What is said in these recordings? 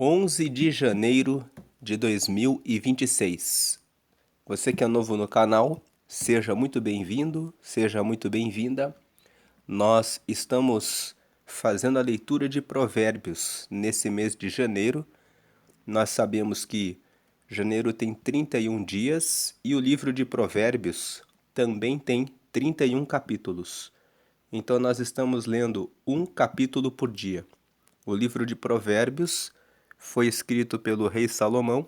11 de janeiro de 2026. Você que é novo no canal, seja muito bem-vindo, seja muito bem-vinda. Nós estamos fazendo a leitura de Provérbios nesse mês de janeiro. Nós sabemos que janeiro tem 31 dias e o livro de Provérbios também tem 31 capítulos. Então nós estamos lendo um capítulo por dia. O livro de Provérbios foi escrito pelo rei Salomão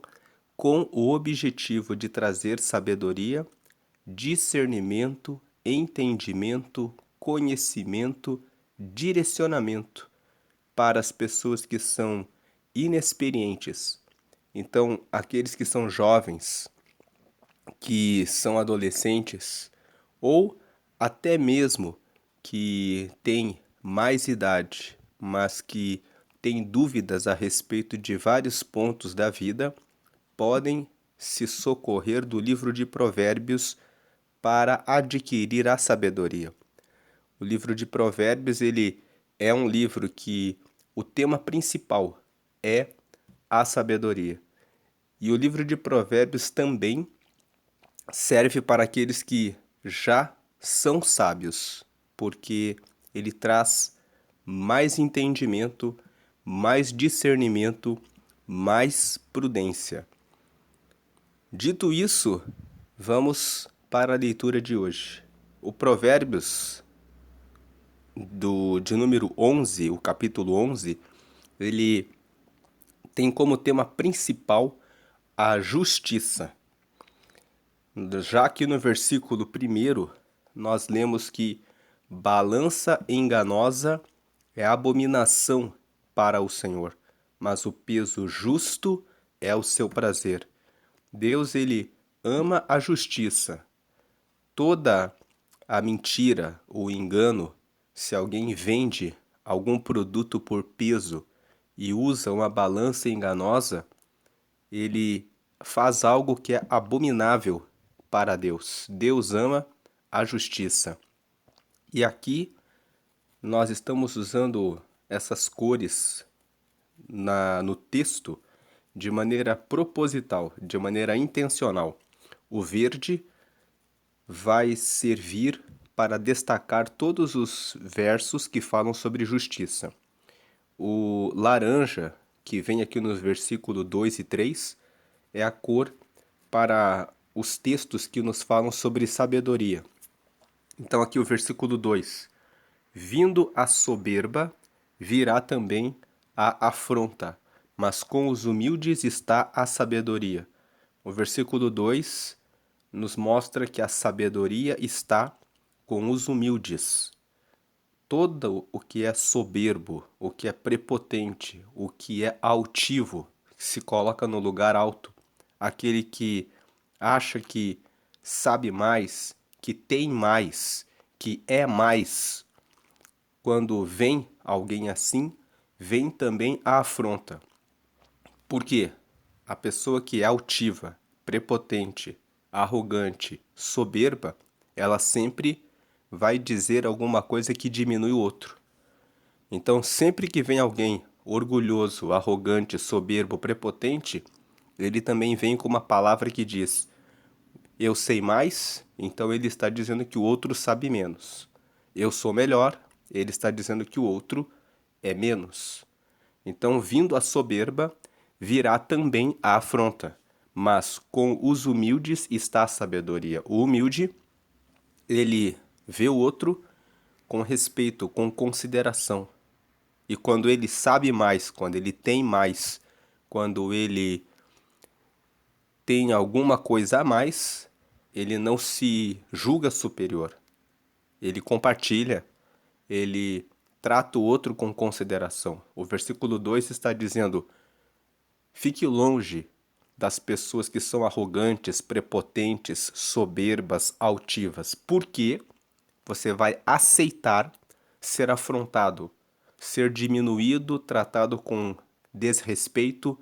com o objetivo de trazer sabedoria, discernimento, entendimento, conhecimento, direcionamento para as pessoas que são inexperientes. Então, aqueles que são jovens, que são adolescentes, ou até mesmo que têm mais idade, mas que têm dúvidas a respeito de vários pontos da vida, podem se socorrer do livro de Provérbios para adquirir a sabedoria. O livro de Provérbios, ele é um livro que o tema principal é a sabedoria. E o livro de Provérbios também serve para aqueles que já são sábios, porque ele traz mais entendimento, mais discernimento, mais prudência. Dito isso, vamos para a leitura de hoje. O Provérbios de número 11, o capítulo 11, ele tem como tema principal a justiça. Já que no versículo 1 nós lemos que balança enganosa é abominação para o Senhor, mas o peso justo é o seu prazer. Deus, ele ama a justiça. Toda a mentira, o engano, se alguém vende algum produto por peso e usa uma balança enganosa, ele faz algo que é abominável para Deus. Deus ama a justiça. E aqui nós estamos usando essas cores no texto de maneira proposital, de maneira intencional. O verde vai servir para destacar todos os versos que falam sobre justiça. O laranja, que vem aqui nos versículos 2 e 3, é a cor para os textos que nos falam sobre sabedoria. Então aqui o versículo 2. Vindo a soberba, virá também a afronta, mas com os humildes está a sabedoria. O versículo 2 nos mostra que a sabedoria está com os humildes. Todo o que é soberbo, o que é prepotente, o que é altivo, se coloca no lugar alto. Aquele que acha que sabe mais, que tem mais, que é mais. Quando vem alguém assim, vem também a afronta. Por quê? A pessoa que é altiva, prepotente, arrogante, soberba, ela sempre vai dizer alguma coisa que diminui o outro. Então, sempre que vem alguém orgulhoso, arrogante, soberbo, prepotente, ele também vem com uma palavra que diz: eu sei mais, então ele está dizendo que o outro sabe menos. Eu sou melhor, ele está dizendo que o outro é menos. Então, vindo a soberba, virá também a afronta. Mas com os humildes está a sabedoria. O humilde, ele vê o outro com respeito, com consideração. E quando ele sabe mais, quando ele tem mais, quando ele tem alguma coisa a mais, ele não se julga superior. Ele compartilha, ele trata o outro com consideração. O versículo 2 está dizendo: fique longe das pessoas que são arrogantes, prepotentes, soberbas, altivas, porque você vai aceitar ser afrontado, ser diminuído, tratado com desrespeito,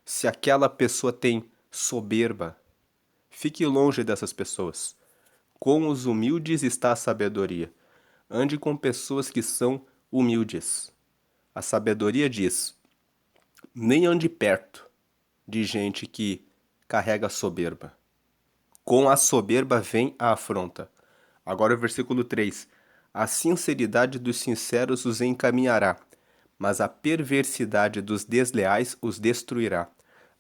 se aquela pessoa tem soberba. Fique longe dessas pessoas. Com os humildes está a sabedoria. Ande com pessoas que são humildes. A sabedoria diz: nem ande perto de gente que carrega soberba. Com a soberba vem a afronta. Agora o versículo 3. A sinceridade dos sinceros os encaminhará, mas a perversidade dos desleais os destruirá.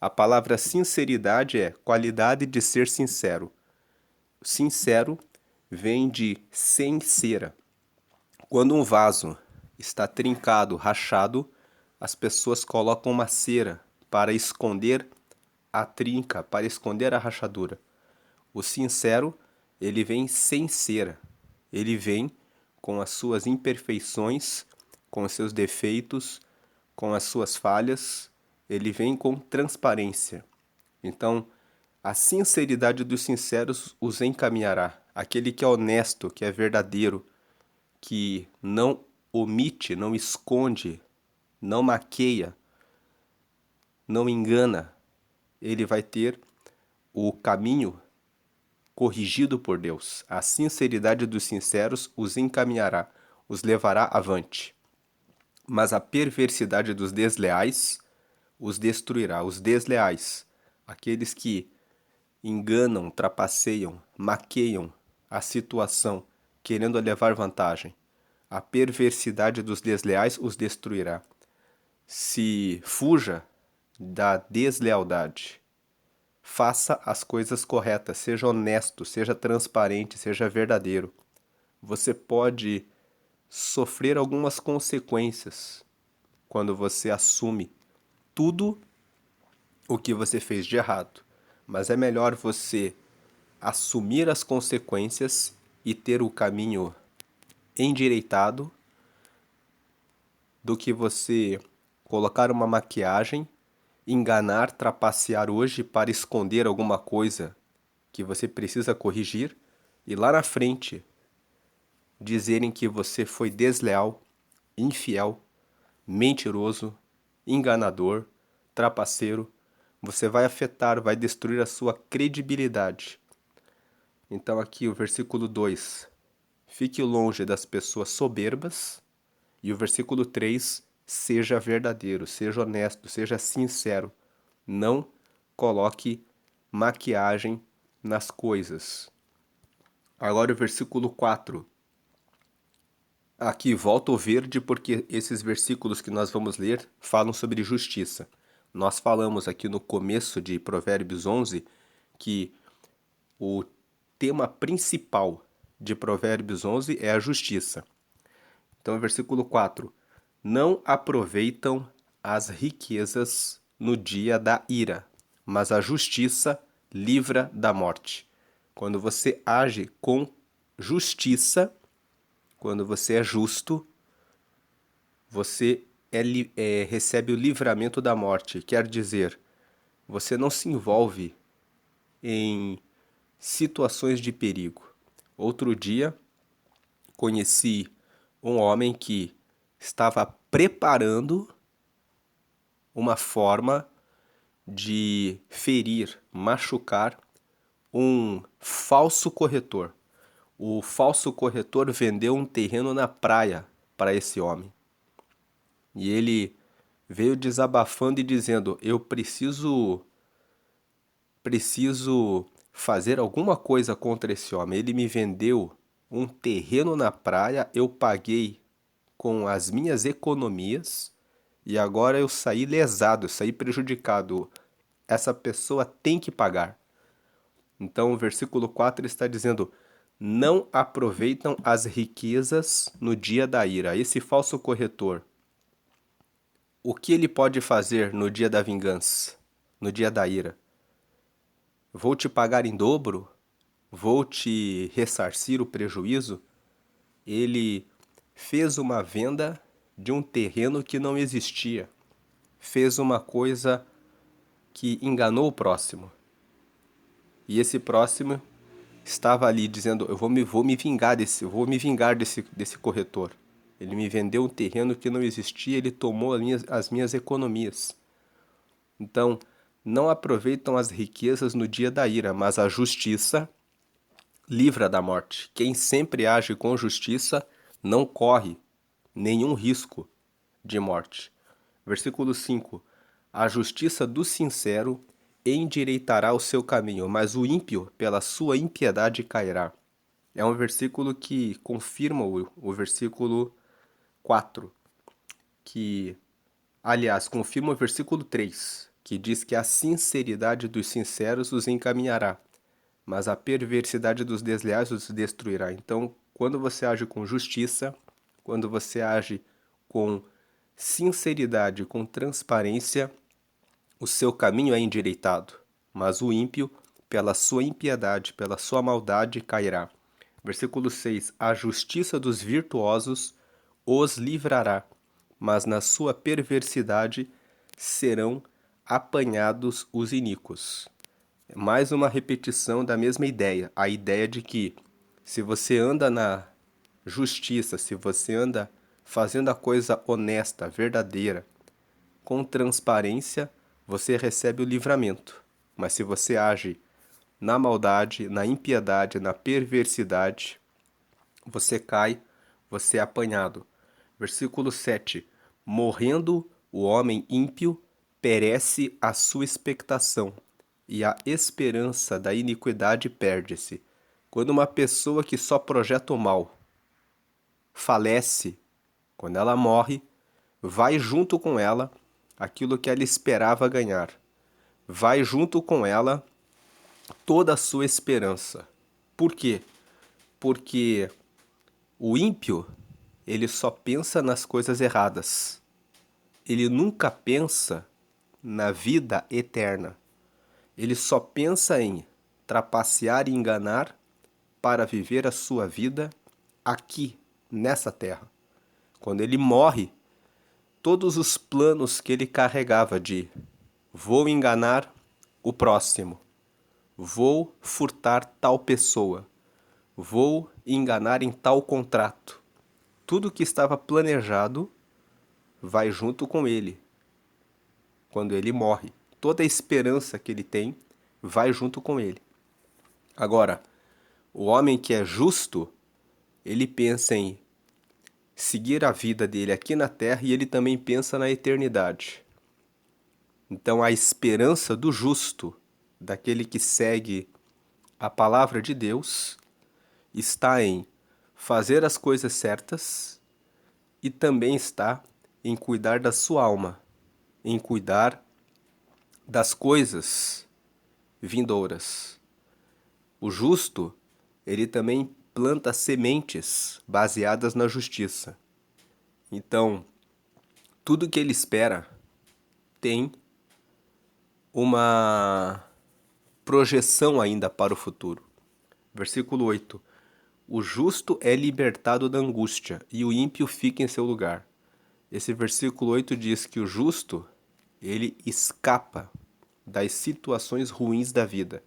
A palavra sinceridade é qualidade de ser sincero. Sincero vem de sem cera. Quando um vaso está trincado, rachado, as pessoas colocam uma cera para esconder a trinca, para esconder a rachadura. O sincero, ele vem sem cera. Ele vem com as suas imperfeições, com os seus defeitos, com as suas falhas. Ele vem com transparência. Então, a sinceridade dos sinceros os encaminhará. Aquele que é honesto, que é verdadeiro, que não omite, não esconde, não maqueia, não engana, ele vai ter o caminho corrigido por Deus. A sinceridade dos sinceros os encaminhará, os levará avante. Mas a perversidade dos desleais os destruirá. Os desleais, aqueles que enganam, trapaceiam, maqueiam a situação, querendo levar vantagem. A perversidade dos desleais os destruirá. Se fuja da deslealdade. Faça as coisas corretas, seja honesto, seja transparente, seja verdadeiro. Você pode sofrer algumas consequências quando você assume tudo o que você fez de errado. Mas é melhor você assumir as consequências e ter o caminho endireitado do que você colocar uma maquiagem, enganar, trapacear hoje para esconder alguma coisa que você precisa corrigir e lá na frente dizerem que você foi desleal, infiel, mentiroso, enganador, trapaceiro. Você vai afetar, vai destruir a sua credibilidade. Então aqui o versículo 2, fique longe das pessoas soberbas, e o versículo 3, seja verdadeiro, seja honesto, seja sincero. Não coloque maquiagem nas coisas. Agora o versículo 4. Aqui volta o verde porque esses versículos que nós vamos ler falam sobre justiça. Nós falamos aqui no começo de Provérbios 11 que o tema principal de Provérbios 11 é a justiça. Então, versículo 4. Não aproveitam as riquezas no dia da ira, mas a justiça livra da morte. Quando você age com justiça, quando você é justo, você recebe o livramento da morte. Quer dizer, você não se envolve em situações de perigo. Outro dia, conheci um homem que estava preparando uma forma de ferir, machucar um falso corretor. O falso corretor vendeu um terreno na praia para esse homem. E ele veio desabafando e dizendo: eu preciso fazer alguma coisa contra esse homem. Ele me vendeu um terreno na praia, eu paguei com as minhas economias e agora eu saí lesado, eu saí prejudicado. Essa pessoa tem que pagar. Então o versículo 4 está dizendo: não aproveitam as riquezas no dia da ira. Esse falso corretor, o que ele pode fazer no dia da vingança, no dia da ira? Vou te pagar em dobro? Vou te ressarcir o prejuízo? Ele fez uma venda de um terreno que não existia. Fez uma coisa que enganou o próximo. E esse próximo estava ali dizendo: eu vou me vingar desse corretor. Ele me vendeu um terreno que não existia, ele tomou as minhas economias. Então, não aproveitam as riquezas no dia da ira, mas a justiça livra da morte. Quem sempre age com justiça não corre nenhum risco de morte. Versículo 5. A justiça do sincero endireitará o seu caminho, mas o ímpio, pela sua impiedade, cairá. É um versículo que confirma o versículo 4, que, aliás, confirma o versículo 3, que diz que a sinceridade dos sinceros os encaminhará, mas a perversidade dos desleais os destruirá. Então, quando você age com justiça, quando você age com sinceridade, com transparência, o seu caminho é endireitado, mas o ímpio, pela sua impiedade, pela sua maldade, cairá. Versículo 6: A justiça dos virtuosos os livrará, mas na sua perversidade serão apanhados os iníquos. Mais uma repetição da mesma ideia, a ideia de que se você anda na justiça, se você anda fazendo a coisa honesta, verdadeira, com transparência, você recebe o livramento. Mas se você age na maldade, na impiedade, na perversidade, você cai, você é apanhado. Versículo 7. Morrendo o homem ímpio, perece a sua expectação, e a esperança da iniquidade perde-se. Quando uma pessoa que só projeta o mal falece, quando ela morre, vai junto com ela aquilo que ela esperava ganhar. Vai junto com ela toda a sua esperança. Por quê? Porque o ímpio, ele só pensa nas coisas erradas. Ele nunca pensa na vida eterna. Ele só pensa em trapacear e enganar para viver a sua vida aqui, nessa terra. Quando ele morre, todos os planos que ele carregava de vou enganar o próximo, vou furtar tal pessoa, vou enganar em tal contrato, tudo que estava planejado vai junto com ele. Quando ele morre, toda a esperança que ele tem vai junto com ele. Agora, o homem que é justo, ele pensa em seguir a vida dele aqui na terra e ele também pensa na eternidade. Então, a esperança do justo, daquele que segue a palavra de Deus, está em fazer as coisas certas e também está em cuidar da sua alma, em cuidar das coisas vindouras. O justo, ele também planta sementes baseadas na justiça. Então, tudo que ele espera tem uma projeção ainda para o futuro. Versículo 8. O justo é libertado da angústia e o ímpio fica em seu lugar. Esse versículo 8 diz que o justo, ele escapa das situações ruins da vida.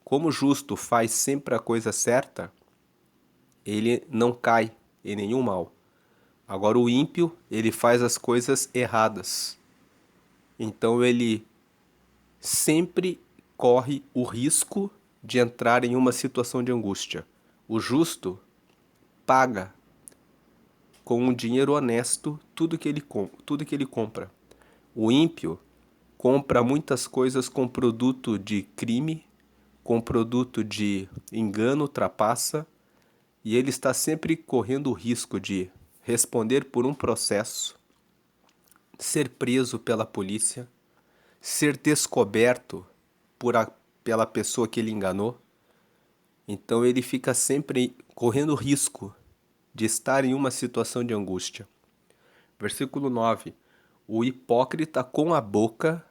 Como o justo faz sempre a coisa certa, ele não cai em nenhum mal. Agora o ímpio, ele faz as coisas erradas. Então ele sempre corre o risco de entrar em uma situação de angústia. O justo paga com um dinheiro honesto tudo que ele compra. O ímpio compra muitas coisas com produto de crime, com produto de engano, trapaça, e ele está sempre correndo o risco de responder por um processo, ser preso pela polícia, ser descoberto pela pessoa que ele enganou. Então ele fica sempre correndo o risco de estar em uma situação de angústia. Versículo 9. O hipócrita com a boca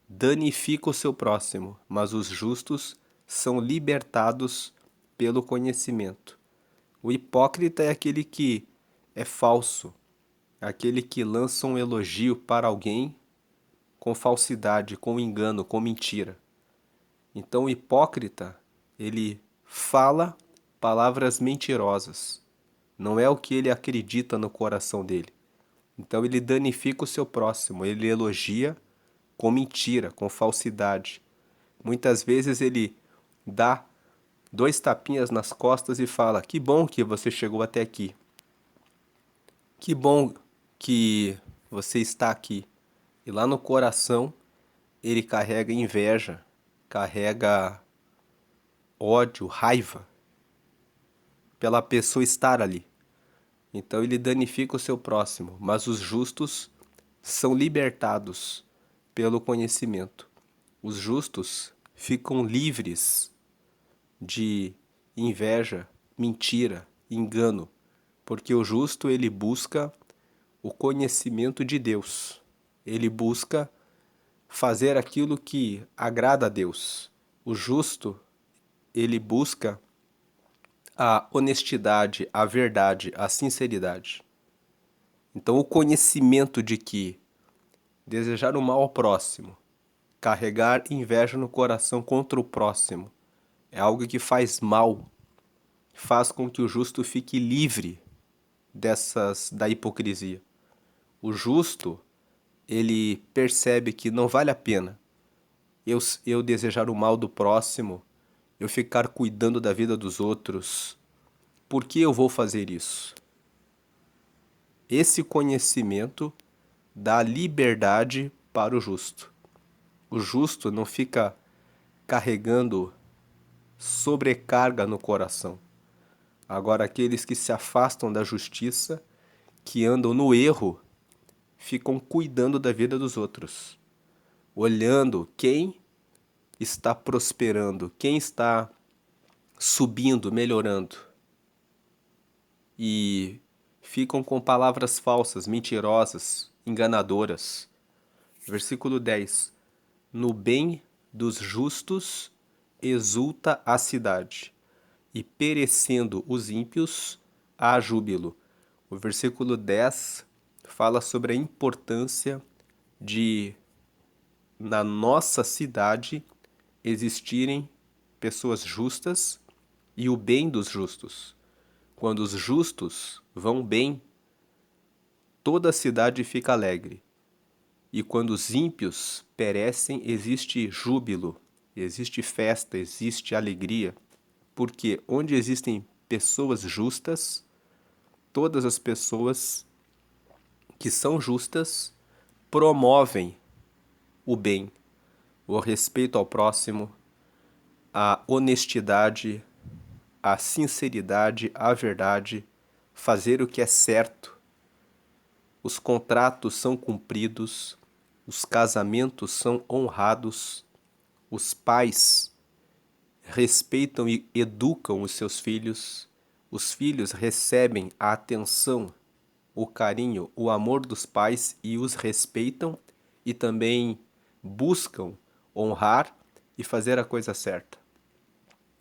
danifica o seu próximo, mas os justos são libertados pelo conhecimento. O hipócrita é aquele que é falso, aquele que lança um elogio para alguém com falsidade, com engano, com mentira. Então o hipócrita, ele fala palavras mentirosas. Não é o que ele acredita no coração dele. Então ele danifica o seu próximo, ele elogia com mentira, com falsidade. Muitas vezes ele dá 2 tapinhas nas costas e fala: que bom que você chegou até aqui. Que bom que você está aqui. E lá no coração ele carrega inveja, carrega ódio, raiva pela pessoa estar ali. Então ele danifica o seu próximo, mas os justos são libertados pelo conhecimento. Os justos ficam livres de inveja, mentira, engano, porque o justo ele busca o conhecimento de Deus. Ele busca fazer aquilo que agrada a Deus. O justo, ele busca a honestidade, a verdade, a sinceridade. Então, o conhecimento de que desejar o mal ao próximo, carregar inveja no coração contra o próximo, é algo que faz mal, faz com que o justo fique livre da hipocrisia. O justo, ele percebe que não vale a pena eu desejar o mal do próximo, eu ficar cuidando da vida dos outros. Por que eu vou fazer isso? Esse conhecimento dá liberdade para o justo. O justo não fica carregando sobrecarga no coração. Agora, aqueles que se afastam da justiça, que andam no erro, ficam cuidando da vida dos outros, olhando quem está prosperando, quem está subindo, melhorando. E ficam com palavras falsas, mentirosas, enganadoras. Versículo 10. No bem dos justos exulta a cidade, e perecendo os ímpios, há júbilo. O versículo 10 fala sobre a importância de, na nossa cidade, existirem pessoas justas e o bem dos justos. Quando os justos vão bem, toda a cidade fica alegre. E quando os ímpios perecem, existe júbilo, existe festa, existe alegria. Porque onde existem pessoas justas, todas as pessoas que são justas promovem o bem, o respeito ao próximo, a honestidade, a sinceridade, a verdade, fazer o que é certo. Os contratos são cumpridos, os casamentos são honrados, os pais respeitam e educam os seus filhos, os filhos recebem a atenção, o carinho, o amor dos pais e os respeitam e também buscam honrar e fazer a coisa certa.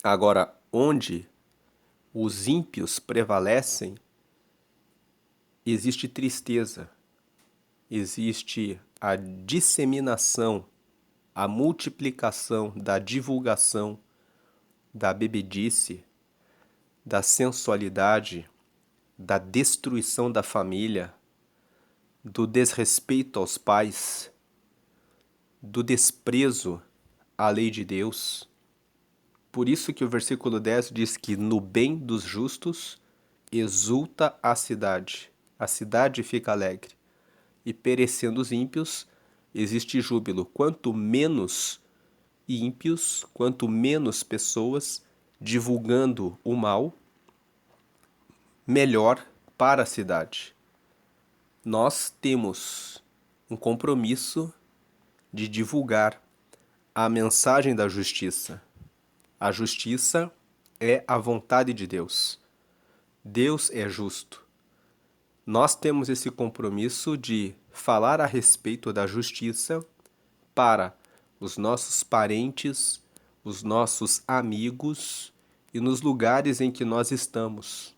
Agora, onde os ímpios prevalecem, existe tristeza, existe a disseminação, a multiplicação da divulgação da bebedice, da sensualidade, da destruição da família, do desrespeito aos pais, do desprezo à lei de Deus. Por isso que o versículo 10 diz que no bem dos justos exulta a cidade fica alegre, e perecendo os ímpios, existe júbilo. Quanto menos ímpios, quanto menos pessoas divulgando o mal, melhor para a cidade. Nós temos um compromisso de divulgar a mensagem da justiça. A justiça é a vontade de Deus. Deus é justo. Nós temos esse compromisso de falar a respeito da justiça para os nossos parentes, os nossos amigos e nos lugares em que nós estamos.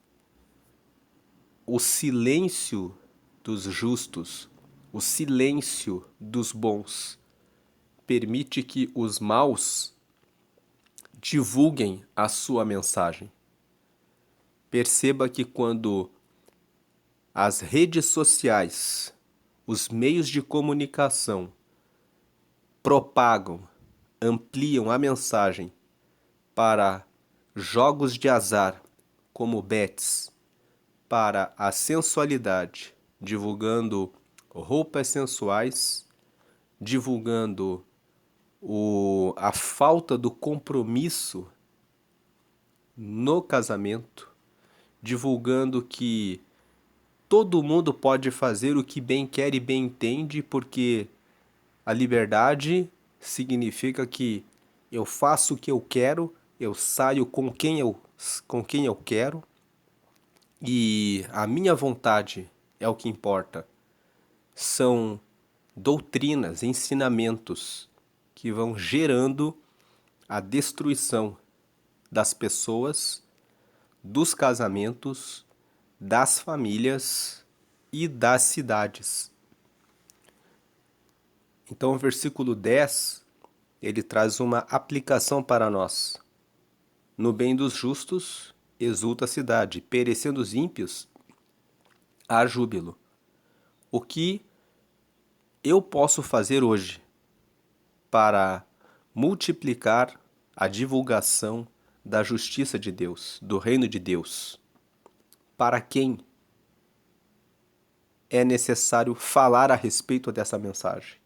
O silêncio dos justos, o silêncio dos bons, permite que os maus divulguem a sua mensagem. Perceba que quando as redes sociais, os meios de comunicação propagam, ampliam a mensagem para jogos de azar, como bets, para a sensualidade, divulgando roupas sensuais, divulgando a falta do compromisso no casamento, divulgando que todo mundo pode fazer o que bem quer e bem entende, porque a liberdade significa que eu faço o que eu quero, eu saio com quem eu quero, e a minha vontade é o que importa. São doutrinas, ensinamentos que vão gerando a destruição das pessoas, dos casamentos, das famílias e das cidades. Então, o versículo 10, ele traz uma aplicação para nós. No bem dos justos exulta a cidade, perecendo os ímpios, há júbilo. O que eu posso fazer hoje para multiplicar a divulgação da justiça de Deus, do reino de Deus? Para quem é necessário falar a respeito dessa mensagem?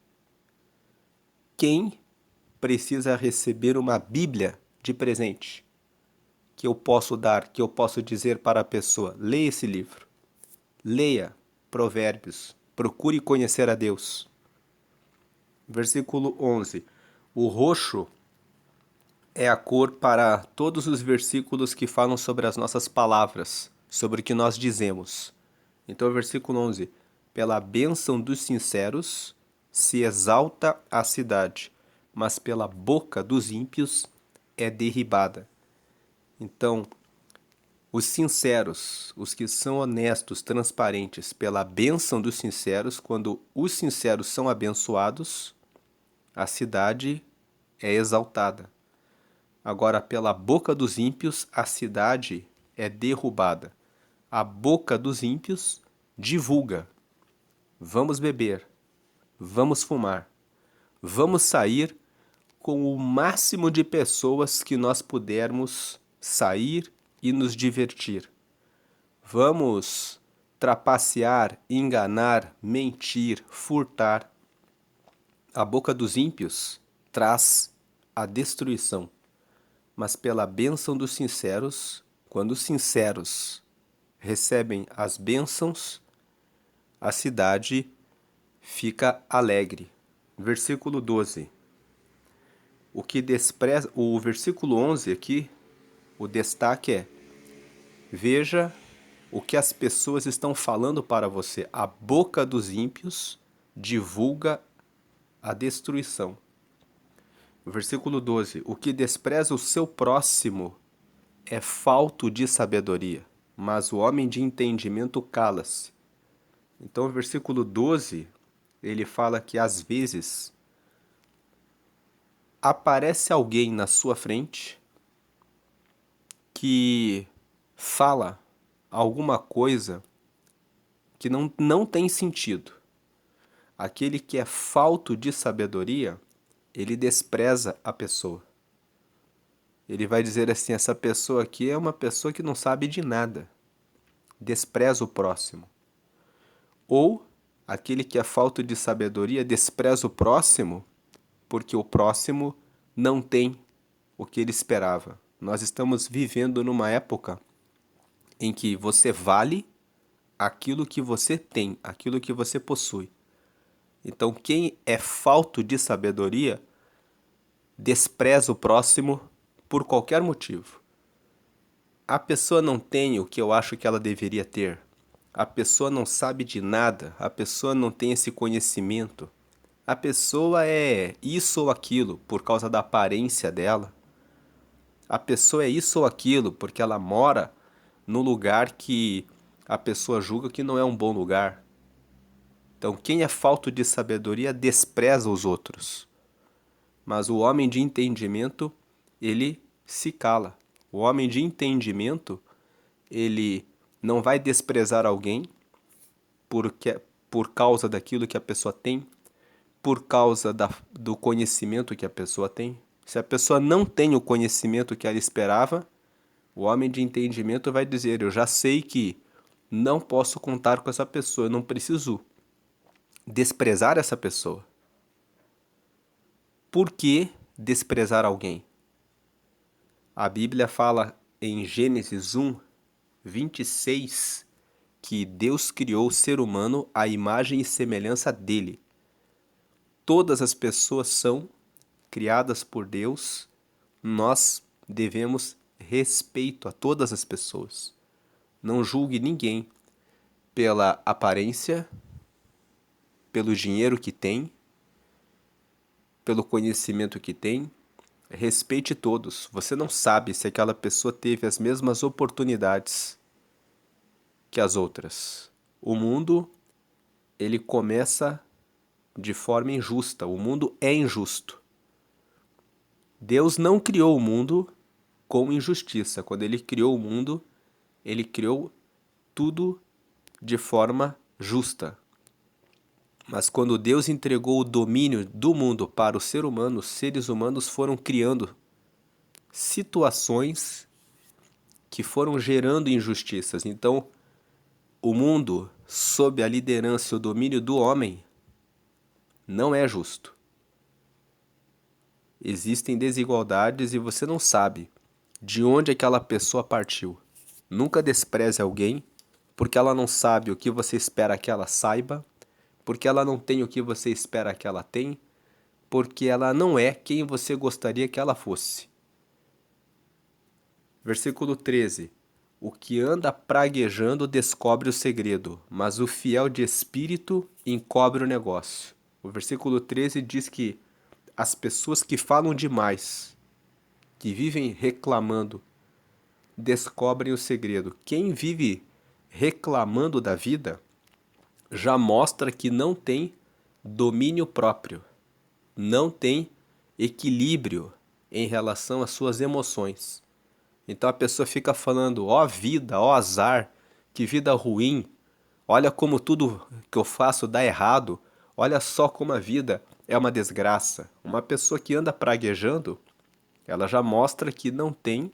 Quem precisa receber uma Bíblia de presente que eu posso dar, que eu posso dizer para a pessoa: leia esse livro, leia Provérbios, procure conhecer a Deus. Versículo 11. O roxo é a cor para todos os versículos que falam sobre as nossas palavras, sobre o que nós dizemos. Então, versículo 11. Pela bênção dos sinceros se exalta a cidade, mas pela boca dos ímpios é derribada. Então, os sinceros, os que são honestos, transparentes, pela bênção dos sinceros, quando os sinceros são abençoados, a cidade é exaltada. Agora, pela boca dos ímpios, a cidade é derrubada. A boca dos ímpios divulga: vamos beber, vamos fumar, vamos sair com o máximo de pessoas que nós pudermos sair e nos divertir. Vamos trapacear, enganar, mentir, furtar. A boca dos ímpios traz a destruição, mas pela bênção dos sinceros, quando os sinceros recebem as bênçãos, a cidade fica alegre. Versículo 12. O versículo 11 aqui, o destaque é: veja o que as pessoas estão falando para você. A boca dos ímpios divulga a destruição. Versículo 12. O que despreza o seu próximo é falto de sabedoria, mas o homem de entendimento cala-se. Então, o versículo 12, ele fala que às vezes aparece alguém na sua frente que fala alguma coisa que não tem sentido. Aquele que é falto de sabedoria, ele despreza a pessoa. Ele vai dizer assim: essa pessoa aqui é uma pessoa que não sabe de nada. Despreza o próximo. Ou aquele que é falto de sabedoria despreza o próximo porque o próximo não tem o que ele esperava. Nós estamos vivendo numa época em que você vale aquilo que você tem, aquilo que você possui. Então, quem é falto de sabedoria despreza o próximo por qualquer motivo. A pessoa não tem o que eu acho que ela deveria ter. A pessoa não sabe de nada. A pessoa não tem esse conhecimento. A pessoa é isso ou aquilo por causa da aparência dela. A pessoa é isso ou aquilo porque ela mora no lugar que a pessoa julga que não é um bom lugar. Então, quem é falto de sabedoria despreza os outros. Mas o homem de entendimento, ele se cala. O homem de entendimento, ele não vai desprezar alguém por causa daquilo que a pessoa tem, por causa do conhecimento que a pessoa tem. Se a pessoa não tem o conhecimento que ela esperava, o homem de entendimento vai dizer: eu já sei que não posso contar com essa pessoa, eu não preciso desprezar essa pessoa. Por que desprezar alguém? A Bíblia fala em Gênesis 1:26 que Deus criou o ser humano à imagem e semelhança dele. Todas as pessoas são criadas por Deus, nós devemos respeito a todas as pessoas. Não julgue ninguém pela aparência, pelo dinheiro que tem, pelo conhecimento que tem. Respeite todos. Você não sabe se aquela pessoa teve as mesmas oportunidades que as outras. O mundo, ele começa de forma injusta. O mundo é injusto. Deus não criou o mundo com injustiça. Quando ele criou o mundo, ele criou tudo de forma justa. Mas quando Deus entregou o domínio do mundo para o ser humano, os seres humanos foram criando situações que foram gerando injustiças. Então, o mundo, sob a liderança e o domínio do homem, não é justo. Existem desigualdades e você não sabe de onde aquela pessoa partiu. Nunca despreze alguém porque ela não sabe o que você espera que ela saiba, porque ela não tem o que você espera que ela tem, porque ela não é quem você gostaria que ela fosse. Versículo 13. O que anda praguejando descobre o segredo, mas o fiel de espírito encobre o negócio. O versículo 13 diz que as pessoas que falam demais, que vivem reclamando, descobrem o segredo. Quem vive reclamando da vida já mostra que não tem domínio próprio, não tem equilíbrio em relação às suas emoções. Então a pessoa fica falando, ó vida, ó azar, que vida ruim, olha como tudo que eu faço dá errado, olha só como a vida é uma desgraça. Uma pessoa que anda praguejando, ela já mostra que não tem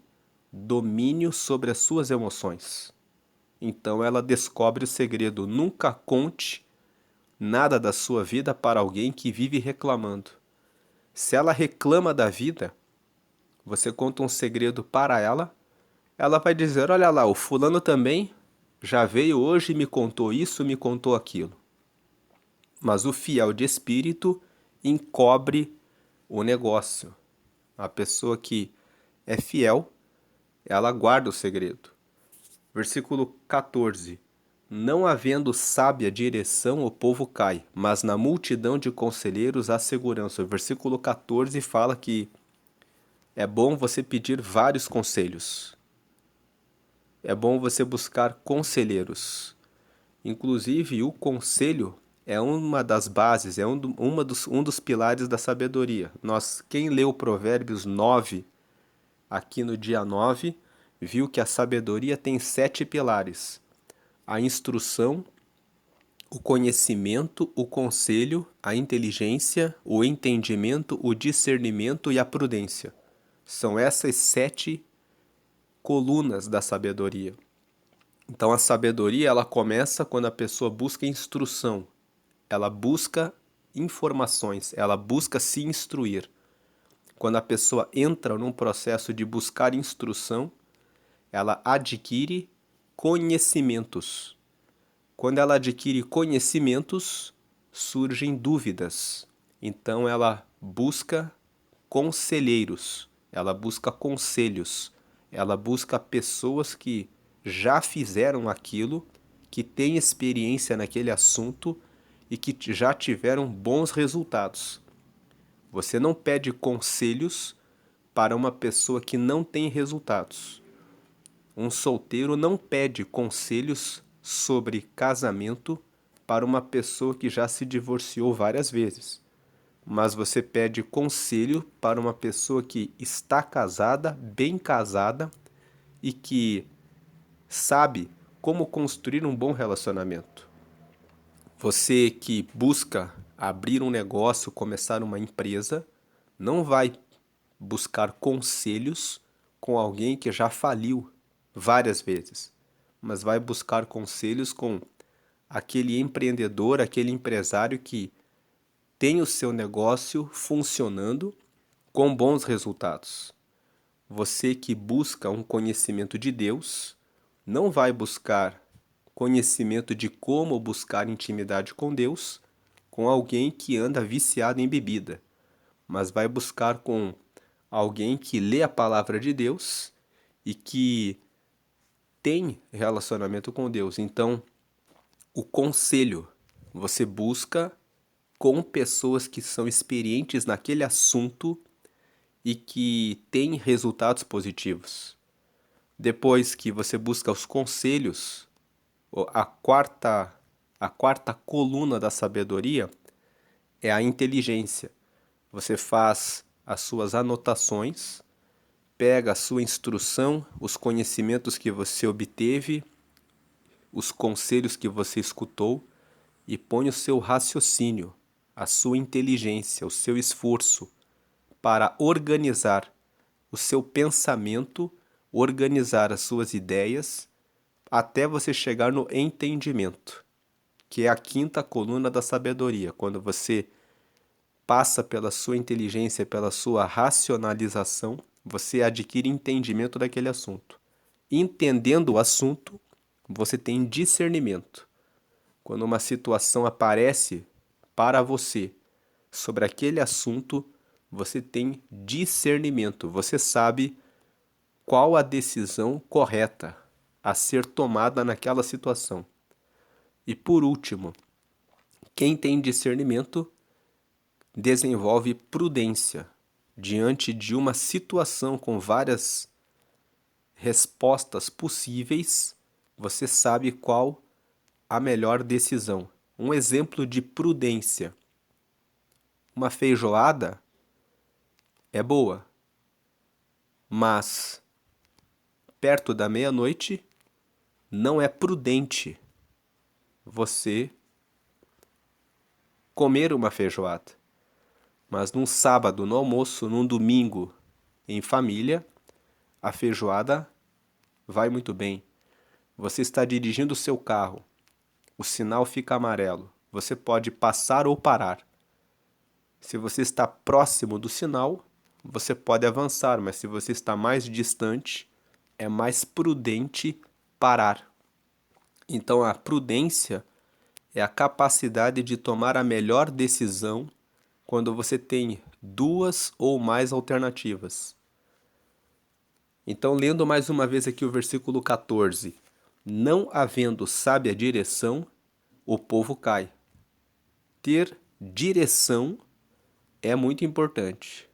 domínio sobre as suas emoções. Então ela descobre o segredo. Nunca conte nada da sua vida para alguém que vive reclamando. Se ela reclama da vida, você conta um segredo para ela vai dizer, olha lá, o fulano também já veio hoje e me contou isso, me contou aquilo. Mas o fiel de espírito encobre o negócio. A pessoa que é fiel, ela guarda o segredo. Versículo 14. Não havendo sábia direção, o povo cai, mas na multidão de conselheiros há segurança. O versículo 14 fala que é bom você pedir vários conselhos. É bom você buscar conselheiros. Inclusive, o conselho é uma das bases, é um dos pilares da sabedoria. Quem leu Provérbios 9, aqui no dia 9, viu que a sabedoria tem 7 pilares. A instrução, o conhecimento, o conselho, a inteligência, o entendimento, o discernimento e a prudência. São essas 7 colunas da sabedoria. Então a sabedoria ela começa quando a pessoa busca instrução, ela busca informações, ela busca se instruir. Quando a pessoa entra num processo de buscar instrução, ela adquire conhecimentos. Quando ela adquire conhecimentos, surgem dúvidas. Então ela busca conselheiros, ela busca conselhos, ela busca pessoas que já fizeram aquilo, que têm experiência naquele assunto e que já tiveram bons resultados. Você não pede conselhos para uma pessoa que não tem resultados. Um solteiro não pede conselhos sobre casamento para uma pessoa que já se divorciou várias vezes. Mas você pede conselho para uma pessoa que está casada, bem casada e que sabe como construir um bom relacionamento. Você que busca abrir um negócio, começar uma empresa, não vai buscar conselhos com alguém que já faliu várias vezes, mas vai buscar conselhos com aquele empreendedor, aquele empresário que tem o seu negócio funcionando com bons resultados. Você que busca um conhecimento de Deus, não vai buscar conhecimento de como buscar intimidade com Deus com alguém que anda viciado em bebida, mas vai buscar com alguém que lê a palavra de Deus e que tem relacionamento com Deus. Então, o conselho você busca com pessoas que são experientes naquele assunto e que têm resultados positivos. Depois que você busca os conselhos, a quarta coluna da sabedoria é a inteligência. Você faz as suas anotações, pega a sua instrução, os conhecimentos que você obteve, os conselhos que você escutou e põe o seu raciocínio, a sua inteligência, o seu esforço para organizar o seu pensamento, organizar as suas ideias até você chegar no entendimento, que é a quinta coluna da sabedoria, quando você passa pela sua inteligência, pela sua racionalização, você adquire entendimento daquele assunto. Entendendo o assunto, você tem discernimento. Quando uma situação aparece para você sobre aquele assunto, você tem discernimento. Você sabe qual a decisão correta a ser tomada naquela situação. E por último, quem tem discernimento desenvolve prudência diante de uma situação com várias respostas possíveis. Você sabe qual a melhor decisão. Um exemplo de prudência: uma feijoada é boa, mas perto da meia-noite não é prudente você comer uma feijoada. Mas num sábado, no almoço, num domingo, em família, a feijoada vai muito bem. Você está dirigindo o seu carro, o sinal fica amarelo. Você pode passar ou parar. Se você está próximo do sinal, você pode avançar, mas se você está mais distante, é mais prudente parar. Então, a prudência é a capacidade de tomar a melhor decisão quando você tem duas ou mais alternativas. Então, lendo mais uma vez aqui o versículo 14. Não havendo sábia direção, o povo cai. Ter direção é muito importante.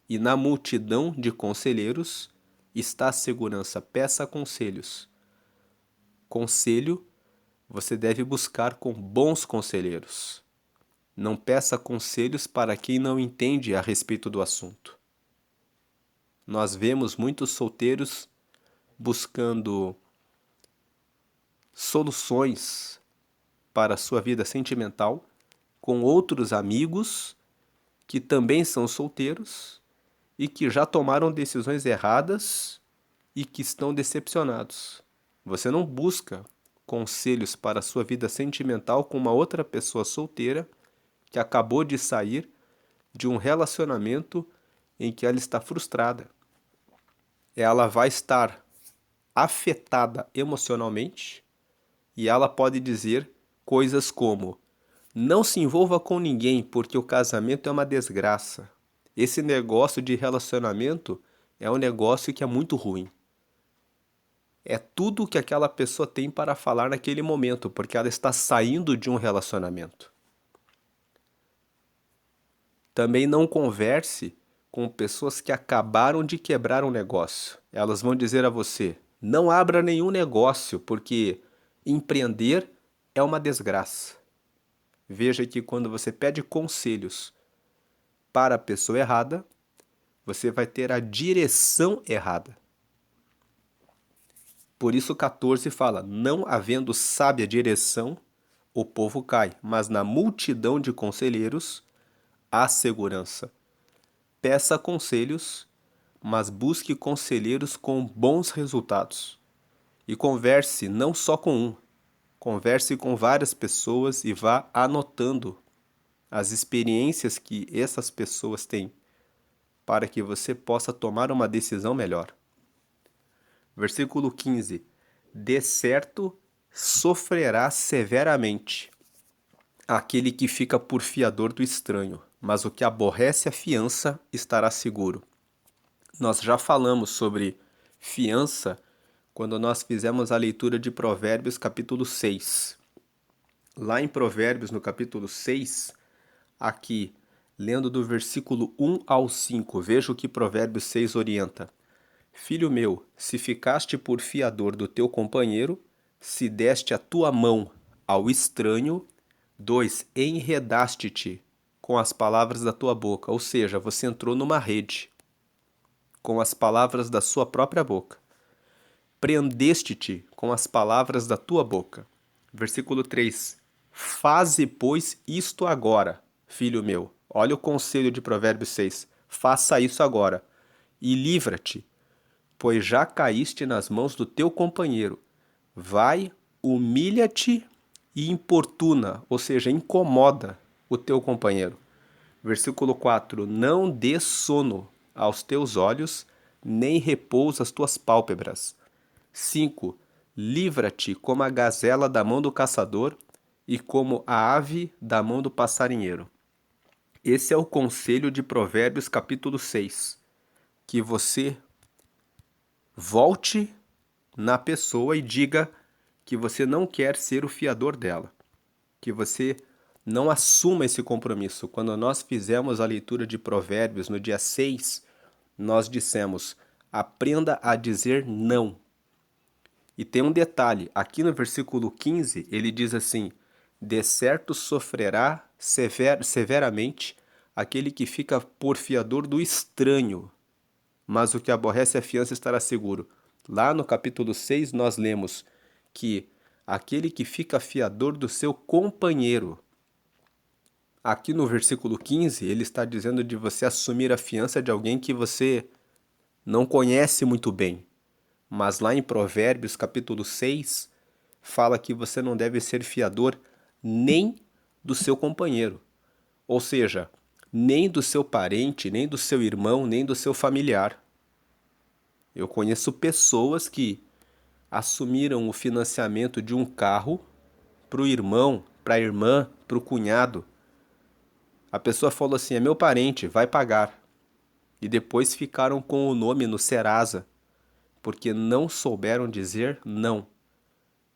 E na multidão de conselheiros está a segurança. Peça conselhos. Conselho você deve buscar com bons conselheiros. Não peça conselhos para quem não entende a respeito do assunto. Nós vemos muitos solteiros buscando soluções para a sua vida sentimental com outros amigos que também são solteiros e que já tomaram decisões erradas e que estão decepcionados. Você não busca conselhos para a sua vida sentimental com uma outra pessoa solteira que acabou de sair de um relacionamento em que ela está frustrada. Ela vai estar afetada emocionalmente e ela pode dizer coisas como: não se envolva com ninguém porque o casamento é uma desgraça. Esse negócio de relacionamento é um negócio que é muito ruim. É tudo que aquela pessoa tem para falar naquele momento, porque ela está saindo de um relacionamento. Também não converse com pessoas que acabaram de quebrar um negócio. Elas vão dizer a você: não abra nenhum negócio, porque empreender é uma desgraça. Veja que quando você pede conselhos para a pessoa errada, você vai ter a direção errada. Por isso 14 fala: não havendo sábia direção, o povo cai, mas na multidão de conselheiros há segurança. Peça conselhos, mas busque conselheiros com bons resultados. E converse não só com um, converse com várias pessoas e vá anotando as experiências que essas pessoas têm, para que você possa tomar uma decisão melhor. Versículo 15. De certo sofrerá severamente aquele que fica por fiador do estranho, mas o que aborrece a fiança estará seguro. Nós já falamos sobre fiança quando nós fizemos a leitura de Provérbios capítulo 6. Lá em Provérbios, no capítulo 6, aqui, lendo do versículo 1 ao 5, veja o que Provérbios 6 orienta. Filho meu, se ficaste por fiador do teu companheiro, se deste a tua mão ao estranho, 2. Enredaste-te com as palavras da tua boca, ou seja, você entrou numa rede com as palavras da sua própria boca. Prendeste-te com as palavras da tua boca. Versículo 3. Faze, pois, isto agora, filho meu. Olha o conselho de Provérbios 6. Faça isso agora e livra-te, pois já caíste nas mãos do teu companheiro. Vai, humilha-te e importuna, ou seja, incomoda o teu companheiro. Versículo 4. Não dê sono aos teus olhos, nem repouso às tuas pálpebras. 5. Livra-te como a gazela da mão do caçador e como a ave da mão do passarinheiro. Esse é o conselho de Provérbios capítulo 6. Que você volte na pessoa e diga que você não quer ser o fiador dela. Que você não assuma esse compromisso. Quando nós fizemos a leitura de Provérbios no dia 6, nós dissemos: aprenda a dizer não. E tem um detalhe, aqui no versículo 15, ele diz assim: de certo sofrerá severamente aquele que fica por fiador do estranho, mas o que aborrece a fiança estará seguro. Lá no capítulo 6 nós lemos que aquele que fica fiador do seu companheiro. Aqui no versículo 15, ele está dizendo de você assumir a fiança de alguém que você não conhece muito bem. Mas lá em Provérbios, capítulo 6, fala que você não deve ser fiador nem do seu companheiro. Ou seja, nem do seu parente, nem do seu irmão, nem do seu familiar. Eu conheço pessoas que assumiram o financiamento de um carro para o irmão, para a irmã, para o cunhado. A pessoa falou assim: é meu parente, vai pagar. E depois ficaram com o nome no Serasa, porque não souberam dizer não.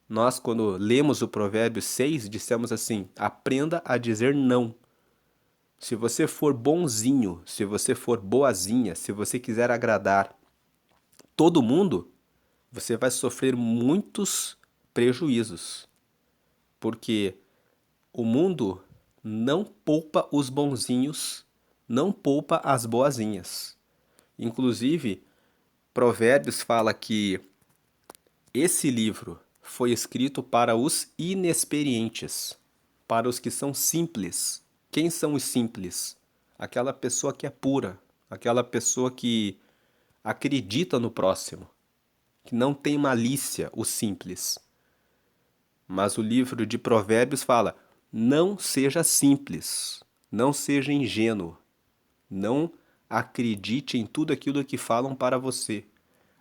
Nós, quando lemos o Provérbio 6, dissemos assim: aprenda a dizer não. Se você for bonzinho, se você for boazinha, se você quiser agradar todo mundo, você vai sofrer muitos prejuízos. Porque o mundo não poupa os bonzinhos, não poupa as boazinhas. Inclusive, Provérbios fala que esse livro foi escrito para os inexperientes, para os que são simples. Quem são os simples? Aquela pessoa que é pura, aquela pessoa que acredita no próximo, que não tem malícia, o simples. Mas o livro de Provérbios fala: não seja simples, não seja ingênuo, não acredite em tudo aquilo que falam para você.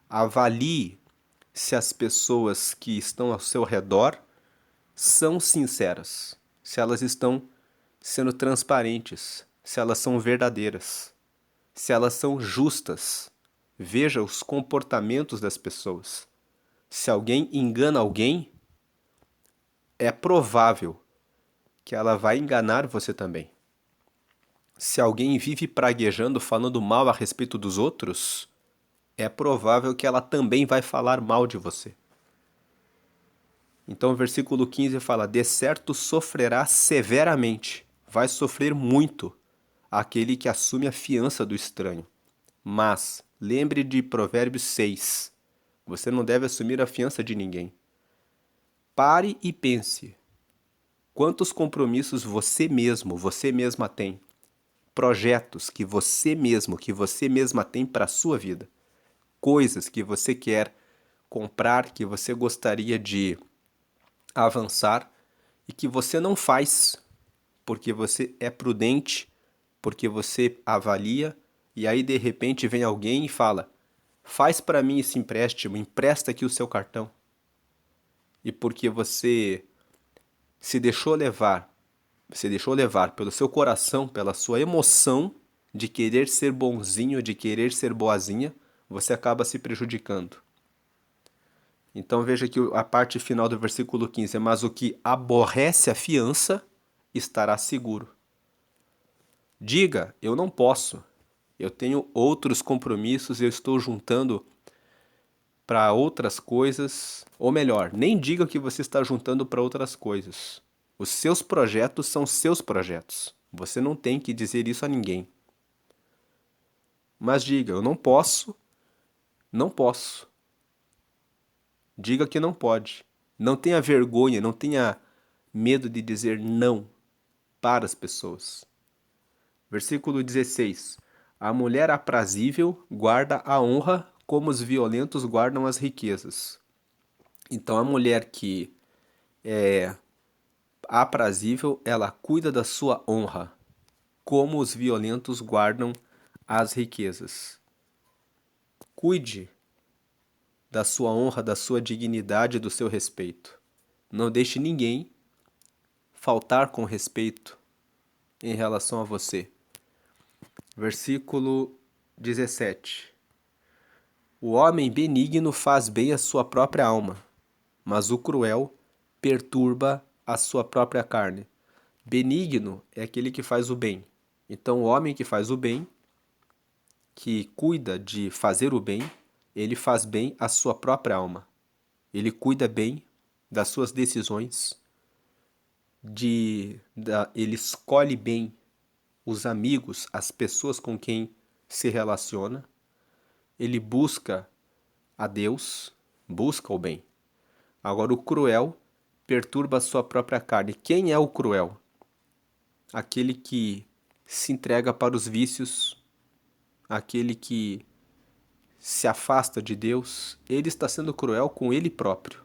Avalie se as pessoas que estão ao seu redor são sinceras, se elas estão sendo transparentes, se elas são verdadeiras, se elas são justas. Veja os comportamentos das pessoas. Se alguém engana alguém, é provável que ela vai enganar você também. Se alguém vive praguejando, falando mal a respeito dos outros, é provável que ela também vai falar mal de você. Então o versículo 15 fala: de certo sofrerá severamente, vai sofrer muito aquele que assume a fiança do estranho. Mas lembre de Provérbios 6, você não deve assumir a fiança de ninguém. Pare e pense. Quantos compromissos você mesmo, você mesma tem? Projetos que você mesmo, que você mesma tem para a sua vida. Coisas que você quer comprar, que você gostaria de avançar e que você não faz porque você é prudente, porque você avalia, e aí de repente vem alguém e fala: faz para mim esse empréstimo, empresta aqui o seu cartão. E porque você se deixou levar, se deixou levar pelo seu coração, pela sua emoção de querer ser bonzinho, de querer ser boazinha, você acaba se prejudicando. Então veja que a parte final do versículo 15 é: mas o que aborrece a fiança estará seguro. Diga, eu não posso, eu tenho outros compromissos, eu estou juntando para outras coisas, ou melhor, nem diga que você está juntando para outras coisas. Os seus projetos são seus projetos. Você não tem que dizer isso a ninguém. Mas diga, eu não posso, não posso. Diga que não pode. Não tenha vergonha, não tenha medo de dizer não para as pessoas. Versículo 16. A mulher aprazível guarda a honra, como os violentos guardam as riquezas. Então, a mulher que é aprazível, ela cuida da sua honra, como os violentos guardam as riquezas. Cuide da sua honra, da sua dignidade, do seu respeito. Não deixe ninguém faltar com respeito em relação a você. Versículo 17. O homem benigno faz bem à sua própria alma, mas o cruel perturba a sua própria carne. Benigno é aquele que faz o bem. Então, o homem que faz o bem, que cuida de fazer o bem, ele faz bem à sua própria alma. Ele cuida bem das suas decisões, ele escolhe bem os amigos, as pessoas com quem se relaciona, ele busca a Deus, busca o bem. Agora, o cruel perturba a sua própria carne. Quem é o cruel? Aquele que se entrega para os vícios, aquele que se afasta de Deus, ele está sendo cruel com ele próprio.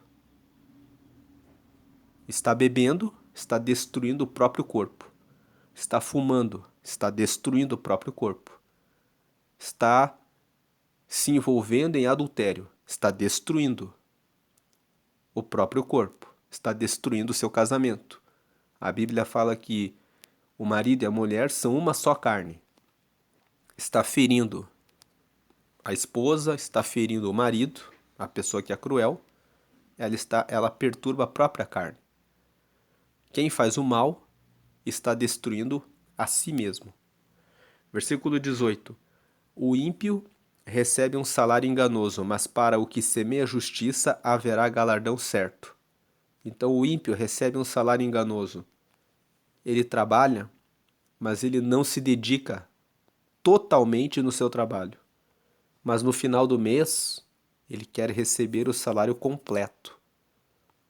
Está bebendo, está destruindo o próprio corpo. Está fumando, está destruindo o próprio corpo. Está se envolvendo em adultério, está destruindo o próprio corpo, está destruindo o seu casamento. A Bíblia fala que o marido e a mulher são uma só carne. Está ferindo a esposa, está ferindo o marido, a pessoa que é cruel, ela perturba a própria carne. Quem faz o mal está destruindo a si mesmo. Versículo 18. O ímpio recebe um salário enganoso, mas para o que semeia justiça haverá galardão certo. Então o ímpio recebe um salário enganoso. Ele trabalha, mas ele não se dedica totalmente no seu trabalho. Mas no final do mês, ele quer receber o salário completo.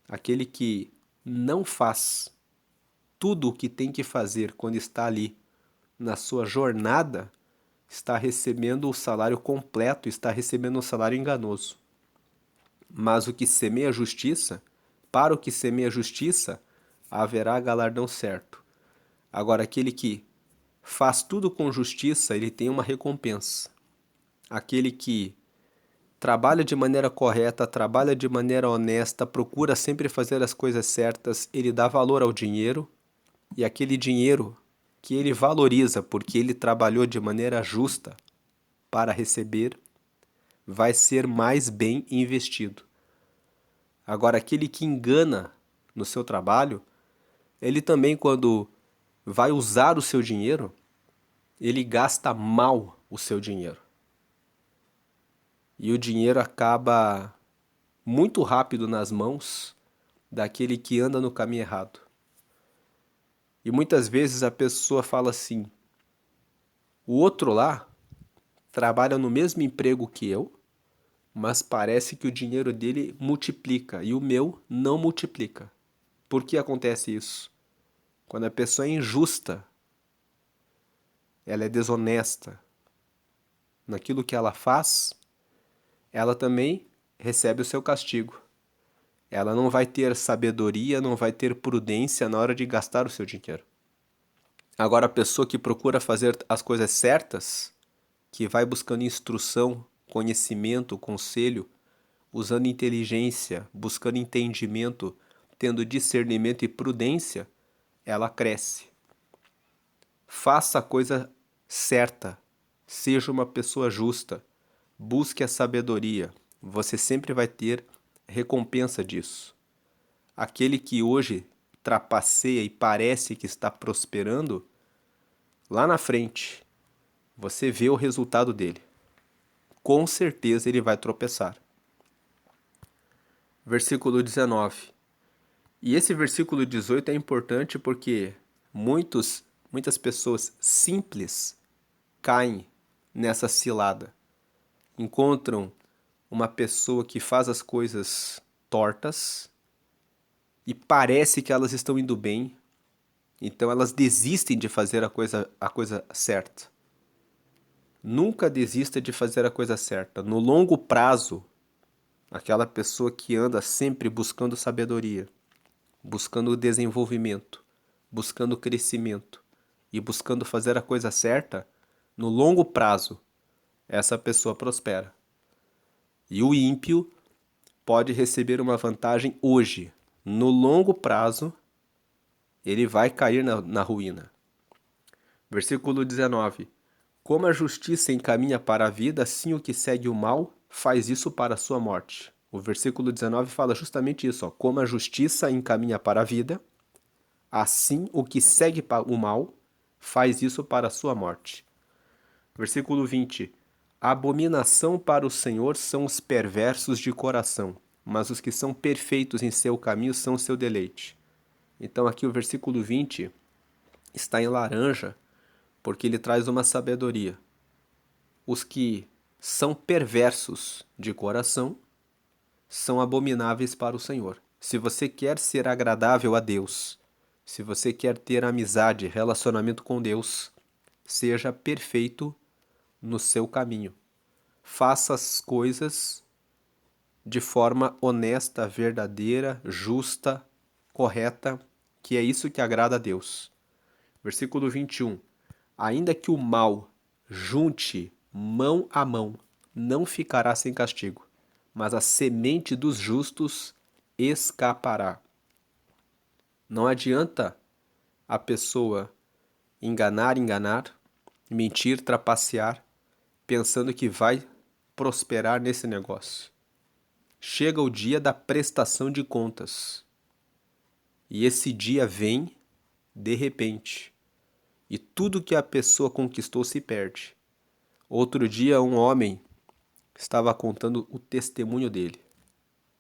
Aquele que não faz tudo o que tem que fazer quando está ali na sua jornada, está recebendo o salário completo, está recebendo um salário enganoso. Mas o que semeia justiça, para o que semeia justiça, haverá galardão certo. Agora, aquele que faz tudo com justiça, ele tem uma recompensa. Aquele que trabalha de maneira correta, trabalha de maneira honesta, procura sempre fazer as coisas certas, ele dá valor ao dinheiro, e aquele dinheiro que ele valoriza porque ele trabalhou de maneira justa para receber, vai ser mais bem investido. Agora, aquele que engana no seu trabalho, ele também, quando vai usar o seu dinheiro, ele gasta mal o seu dinheiro. E o dinheiro acaba muito rápido nas mãos daquele que anda no caminho errado. E muitas vezes a pessoa fala assim: o outro lá trabalha no mesmo emprego que eu, mas parece que o dinheiro dele multiplica e o meu não multiplica. Por que acontece isso? Quando a pessoa é injusta, ela é desonesta naquilo que ela faz, ela também recebe o seu castigo. Ela não vai ter sabedoria, não vai ter prudência na hora de gastar o seu dinheiro. Agora, a pessoa que procura fazer as coisas certas, que vai buscando instrução, conhecimento, conselho, usando inteligência, buscando entendimento, tendo discernimento e prudência, ela cresce. Faça a coisa certa, seja uma pessoa justa, busque a sabedoria, você sempre vai ter recompensa disso. Aquele que hoje trapaceia e parece que está prosperando, lá na frente, você vê o resultado dele. Com certeza ele vai tropeçar. Versículo 19. E esse versículo 18 é importante porque muitas pessoas simples caem nessa cilada. Encontram uma pessoa que faz as coisas tortas e parece que elas estão indo bem, então elas desistem de fazer a coisa certa. Nunca desista de fazer a coisa certa. No longo prazo, aquela pessoa que anda sempre buscando sabedoria, buscando desenvolvimento, buscando crescimento e buscando fazer a coisa certa, no longo prazo, essa pessoa prospera. E o ímpio pode receber uma vantagem hoje. No longo prazo, ele vai cair na ruína. Versículo 19. Como a justiça encaminha para a vida, assim o que segue o mal faz isso para a sua morte. O versículo 19 fala justamente isso, ó. Como a justiça encaminha para a vida, assim o que segue o mal faz isso para a sua morte. Versículo 20. A abominação para o Senhor são os perversos de coração, mas os que são perfeitos em seu caminho são o seu deleite. Então aqui o versículo 20 está em laranja, porque ele traz uma sabedoria. Os que são perversos de coração são abomináveis para o Senhor. Se você quer ser agradável a Deus, se você quer ter amizade, relacionamento com Deus, seja perfeito no seu caminho. Faça as coisas de forma honesta, verdadeira, justa, correta, que é isso que agrada a Deus. Versículo 21. Ainda que o mal junte mão a mão, não ficará sem castigo, mas a semente dos justos escapará. Não adianta a pessoa enganar, mentir, trapacear, pensando que vai prosperar nesse negócio. Chega o dia da prestação de contas. E esse dia vem de repente. E tudo que a pessoa conquistou se perde. Outro dia, um homem estava contando o testemunho dele.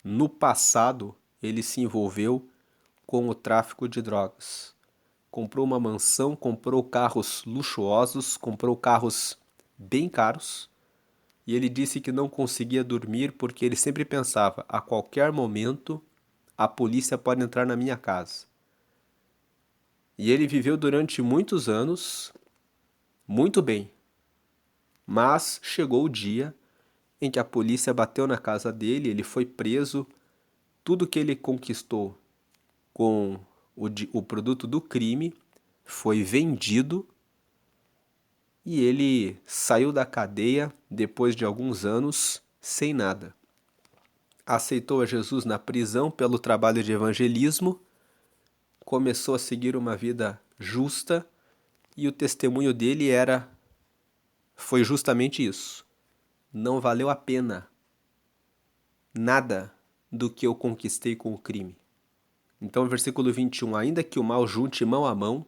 No passado, ele se envolveu com o tráfico de drogas. Comprou uma mansão, comprou carros luxuosos, comprou carros bem caros. E ele disse que não conseguia dormir porque ele sempre pensava: a qualquer momento a polícia pode entrar na minha casa. E ele viveu durante muitos anos muito bem. Mas chegou o dia em que a polícia bateu na casa dele, ele foi preso, tudo que ele conquistou com o produto do crime foi vendido e ele saiu da cadeia depois de alguns anos sem nada. Aceitou a Jesus na prisão pelo trabalho de evangelismo, começou a seguir uma vida justa e o testemunho dele foi justamente isso. Não valeu a pena nada do que eu conquistei com o crime. Então, versículo 21, ainda que o mal junte mão a mão,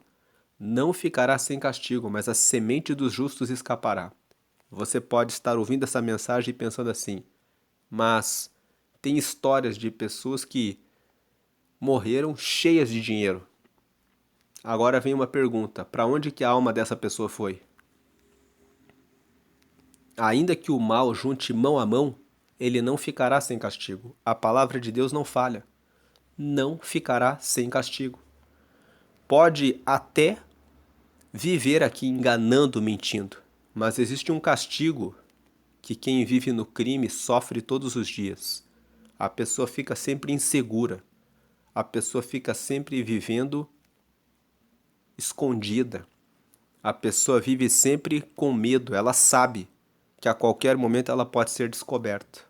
não ficará sem castigo, mas a semente dos justos escapará. Você pode estar ouvindo essa mensagem e pensando assim, mas tem histórias de pessoas que morreram cheias de dinheiro. Agora vem uma pergunta, para onde que a alma dessa pessoa foi? Ainda que o mal junte mão a mão, ele não ficará sem castigo. A palavra de Deus não falha. Não ficará sem castigo. Pode até viver aqui enganando, mentindo, mas existe um castigo que quem vive no crime sofre todos os dias. A pessoa fica sempre insegura. A pessoa fica sempre vivendo escondida. A pessoa vive sempre com medo, ela sabe que a qualquer momento ela pode ser descoberta.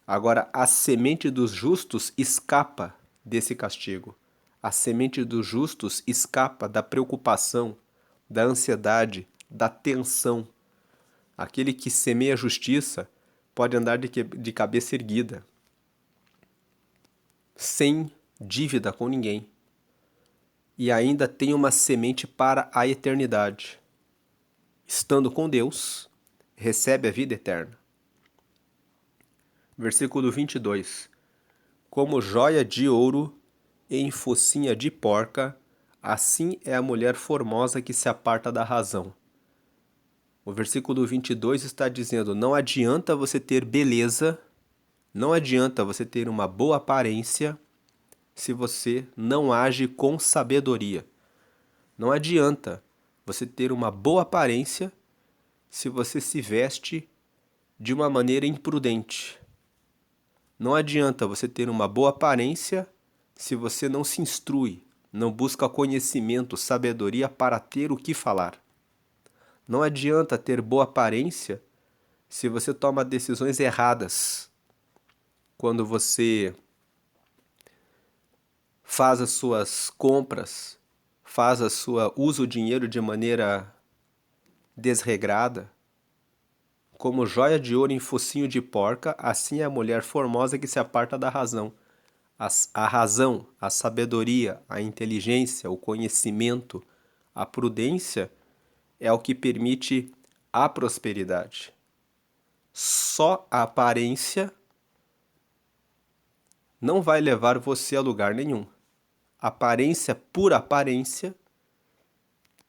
Agora, a semente dos justos escapa desse castigo. A semente dos justos escapa da preocupação, da ansiedade, da tensão. Aquele que semeia justiça pode andar de cabeça erguida, sem dívida com ninguém. E ainda tem uma semente para a eternidade. Estando com Deus, recebe a vida eterna. Versículo 22. Como joia de ouro em focinha de porca, assim é a mulher formosa que se aparta da razão. O versículo 22 está dizendo: não adianta você ter beleza, não adianta você ter uma boa aparência se você não age com sabedoria. Não adianta você ter uma boa aparência se você se veste de uma maneira imprudente. Não adianta você ter uma boa aparência se você não se instrui, não busca conhecimento, sabedoria para ter o que falar. Não adianta ter boa aparência se você toma decisões erradas. Quando você faz as suas compras, usa o dinheiro de maneira desregrada, como joia de ouro em focinho de porca, assim é a mulher formosa que se aparta da razão. A razão, a sabedoria, a inteligência, o conhecimento, a prudência é o que permite a prosperidade. Só a aparência não vai levar você a lugar nenhum. Aparência por aparência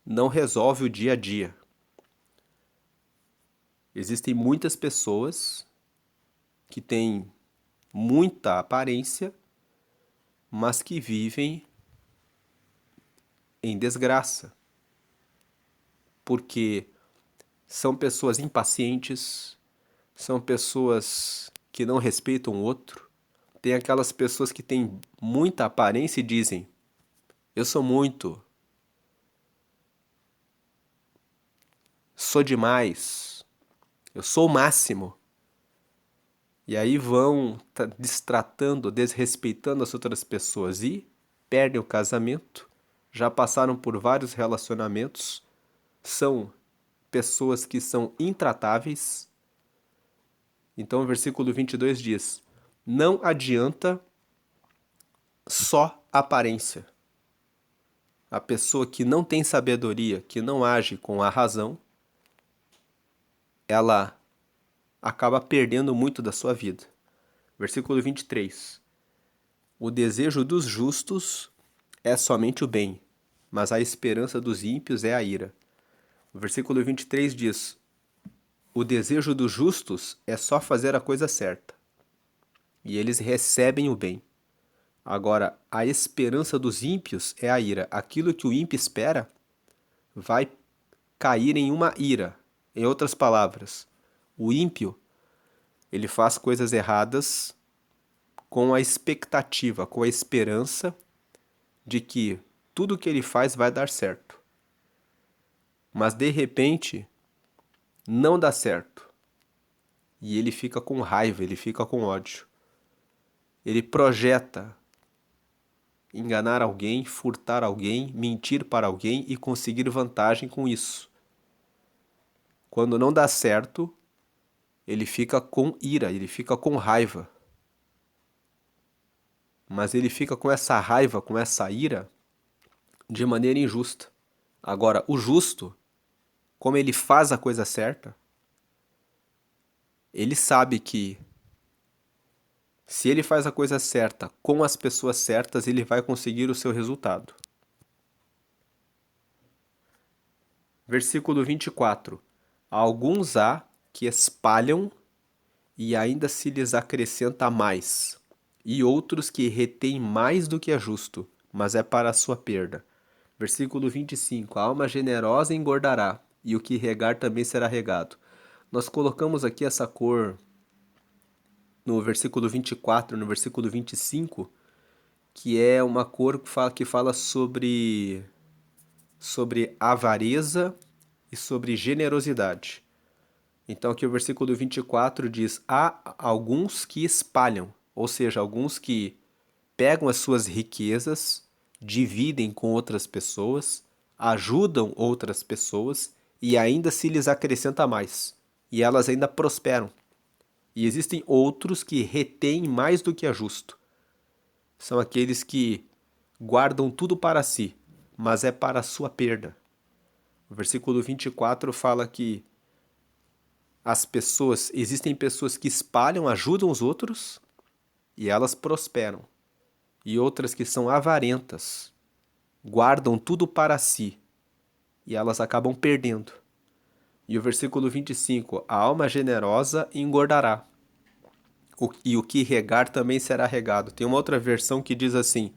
não resolve o dia a dia. Existem muitas pessoas que têm muita aparência, mas que vivem em desgraça, porque são pessoas impacientes, são pessoas que não respeitam o outro. Tem aquelas pessoas que têm muita aparência e dizem: eu sou muito, sou demais, eu sou o máximo. E aí vão destratando, desrespeitando as outras pessoas e perdem o casamento. Já passaram por vários relacionamentos, são pessoas que são intratáveis. Então o versículo 22 diz: não adianta só aparência. A pessoa que não tem sabedoria, que não age com a razão, ela acaba perdendo muito da sua vida. Versículo 23. O desejo dos justos é somente o bem, mas a esperança dos ímpios é a ira. O versículo 23 diz: o desejo dos justos é só fazer a coisa certa, e eles recebem o bem. Agora, a esperança dos ímpios é a ira. Aquilo que o ímpio espera vai cair em uma ira. Em outras palavras, o ímpio, ele faz coisas erradas com a expectativa, com a esperança de que tudo que ele faz vai dar certo. Mas de repente, não dá certo. E ele fica com raiva, ele fica com ódio. Ele projeta enganar alguém, furtar alguém, mentir para alguém e conseguir vantagem com isso. Quando não dá certo, ele fica com ira, ele fica com raiva. Mas ele fica com essa raiva, com essa ira, de maneira injusta. Agora, o justo, como ele faz a coisa certa, ele sabe que se ele faz a coisa certa com as pessoas certas, ele vai conseguir o seu resultado. Versículo 24. Alguns há que espalham e ainda se lhes acrescenta mais, e outros que retêm mais do que é justo, mas é para a sua perda. Versículo 25. A alma generosa engordará, e o que regar também será regado. Nós colocamos aqui essa cor no versículo 24, no versículo 25, que é uma cor que fala sobre sobre avareza e sobre generosidade. Então aqui o versículo 24 diz: há alguns que espalham, ou seja, alguns que pegam as suas riquezas, dividem com outras pessoas, ajudam outras pessoas e ainda se lhes acrescenta mais. E elas ainda prosperam. E existem outros que retêm mais do que é justo. São aqueles que guardam tudo para si, mas é para a sua perda. O versículo 24 fala que existem pessoas que espalham, ajudam os outros e elas prosperam. E outras que são avarentas, guardam tudo para si e elas acabam perdendo. E o versículo 25: a alma generosa engordará, e o que regar também será regado. Tem uma outra versão que diz assim: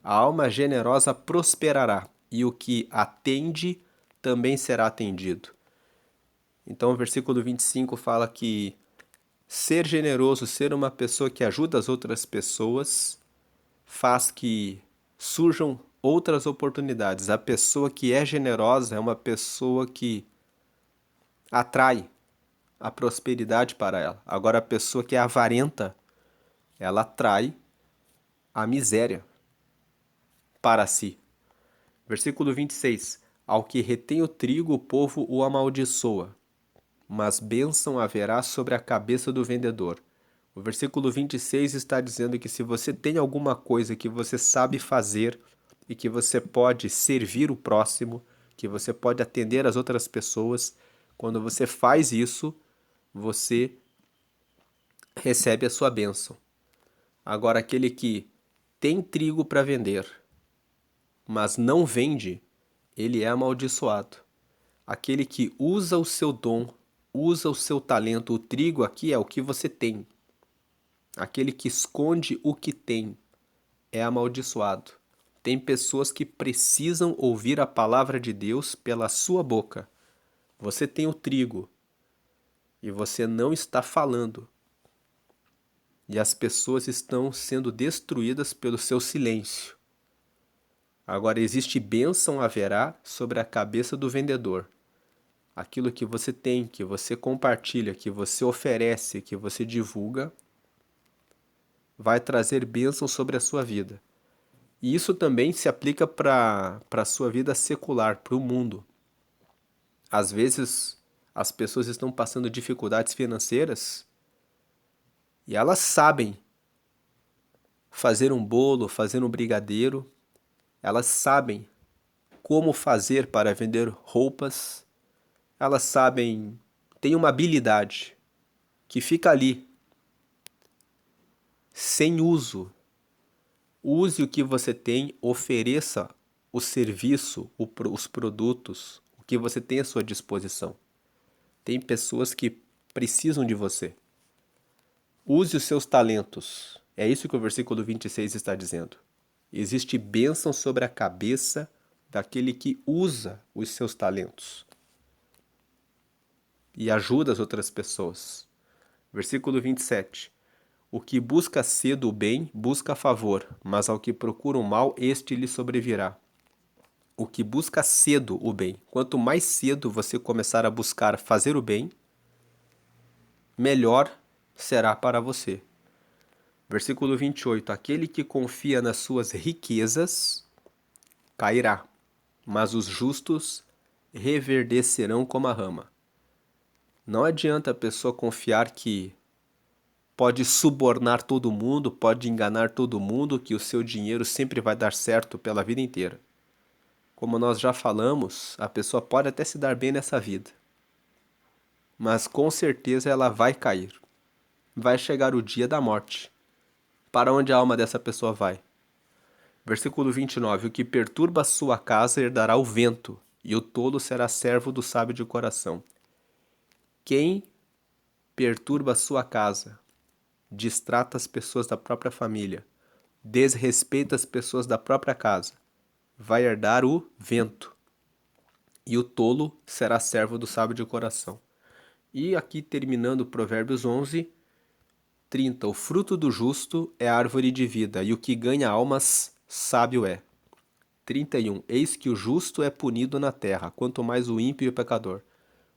a alma generosa prosperará, e o que atende também será atendido. Então o versículo 25 fala que ser generoso, ser uma pessoa que ajuda as outras pessoas, faz que surjam outras oportunidades. A pessoa que é generosa é uma pessoa que atrai a prosperidade para ela. Agora, a pessoa que é avarenta, ela atrai a miséria para si. Versículo 26. Ao que retém o trigo, o povo o amaldiçoa, mas bênção haverá sobre a cabeça do vendedor. O versículo 26 está dizendo que se você tem alguma coisa que você sabe fazer e que você pode servir o próximo, que você pode atender as outras pessoas, quando você faz isso, você recebe a sua bênção. Agora, aquele que tem trigo para vender, mas não vende, ele é amaldiçoado. Aquele que usa o seu dom, usa o seu talento, o trigo aqui é o que você tem. Aquele que esconde o que tem é amaldiçoado. Tem pessoas que precisam ouvir a palavra de Deus pela sua boca. Você tem o trigo e você não está falando. E as pessoas estão sendo destruídas pelo seu silêncio. Agora, existe bênção haverá sobre a cabeça do vendedor. Aquilo que você tem, que você compartilha, que você oferece, que você divulga, vai trazer bênção sobre a sua vida. E isso também se aplica para a sua vida secular, para o mundo. Às vezes, as pessoas estão passando dificuldades financeiras e elas sabem fazer um bolo, fazer um brigadeiro, elas sabem como fazer para vender roupas, elas sabem, têm uma habilidade que fica ali, sem uso. Use o que você tem, ofereça o serviço, os produtos, o que você tem à sua disposição. Tem pessoas que precisam de você. Use os seus talentos. É isso que o versículo 26 está dizendo. Existe bênção sobre a cabeça daquele que usa os seus talentos e ajuda as outras pessoas. Versículo 27. O que busca cedo o bem, busca favor, mas ao que procura o mal, este lhe sobrevirá. O que busca cedo o bem. Quanto mais cedo você começar a buscar fazer o bem, melhor será para você. Versículo 28. Aquele que confia nas suas riquezas cairá, mas os justos reverdecerão como a rama. Não adianta a pessoa confiar que pode subornar todo mundo, pode enganar todo mundo, que o seu dinheiro sempre vai dar certo pela vida inteira. Como nós já falamos, a pessoa pode até se dar bem nessa vida, mas com certeza ela vai cair. Vai chegar o dia da morte. Para onde a alma dessa pessoa vai? Versículo 29. O que perturba a sua casa herdará o vento, e o tolo será servo do sábio de coração. Quem perturba a sua casa, distrata as pessoas da própria família, desrespeita as pessoas da própria casa, vai herdar o vento, e o tolo será servo do sábio de coração. E aqui terminando Provérbios 11, 30. O fruto do justo é árvore de vida, e o que ganha almas, sábio é. 31. Eis que o justo é punido na terra, quanto mais o ímpio e o pecador.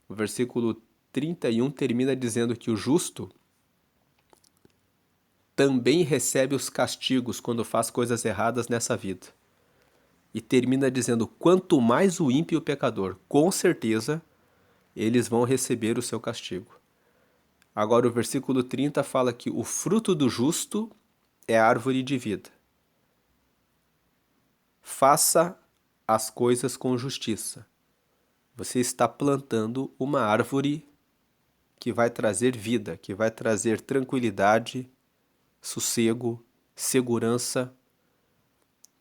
O versículo 31 termina dizendo que o justo também recebe os castigos quando faz coisas erradas nessa vida. E termina dizendo, quanto mais o ímpio e o pecador, com certeza, eles vão receber o seu castigo. Agora o versículo 30 fala que o fruto do justo é a árvore de vida. Faça as coisas com justiça. Você está plantando uma árvore que vai trazer vida, que vai trazer tranquilidade, sossego, segurança.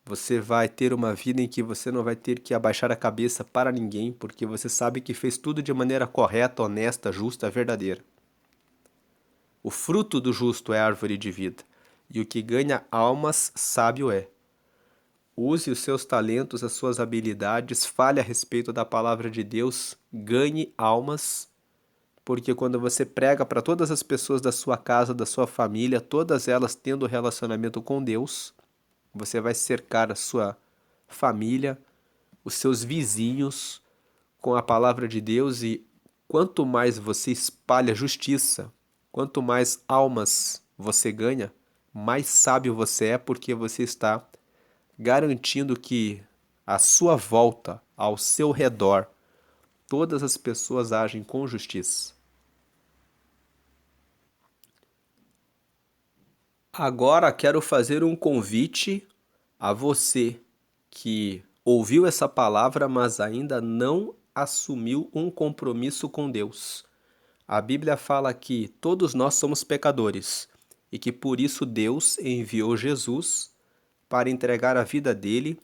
Você vai ter uma vida em que você não vai ter que abaixar a cabeça para ninguém, porque você sabe que fez tudo de maneira correta, honesta, justa, verdadeira. O fruto do justo é a árvore de vida, e o que ganha almas, sábio é. Use os seus talentos, as suas habilidades, fale a respeito da palavra de Deus, ganhe almas, porque quando você prega para todas as pessoas da sua casa, da sua família, todas elas tendo relacionamento com Deus, você vai cercar a sua família, os seus vizinhos com a palavra de Deus, e quanto mais você espalha justiça, quanto mais almas você ganha, mais sábio você é, porque você está garantindo que à sua volta, ao seu redor, todas as pessoas agem com justiça. Agora quero fazer um convite a você que ouviu essa palavra, mas ainda não assumiu um compromisso com Deus. A Bíblia fala que todos nós somos pecadores e que por isso Deus enviou Jesus para entregar a vida dele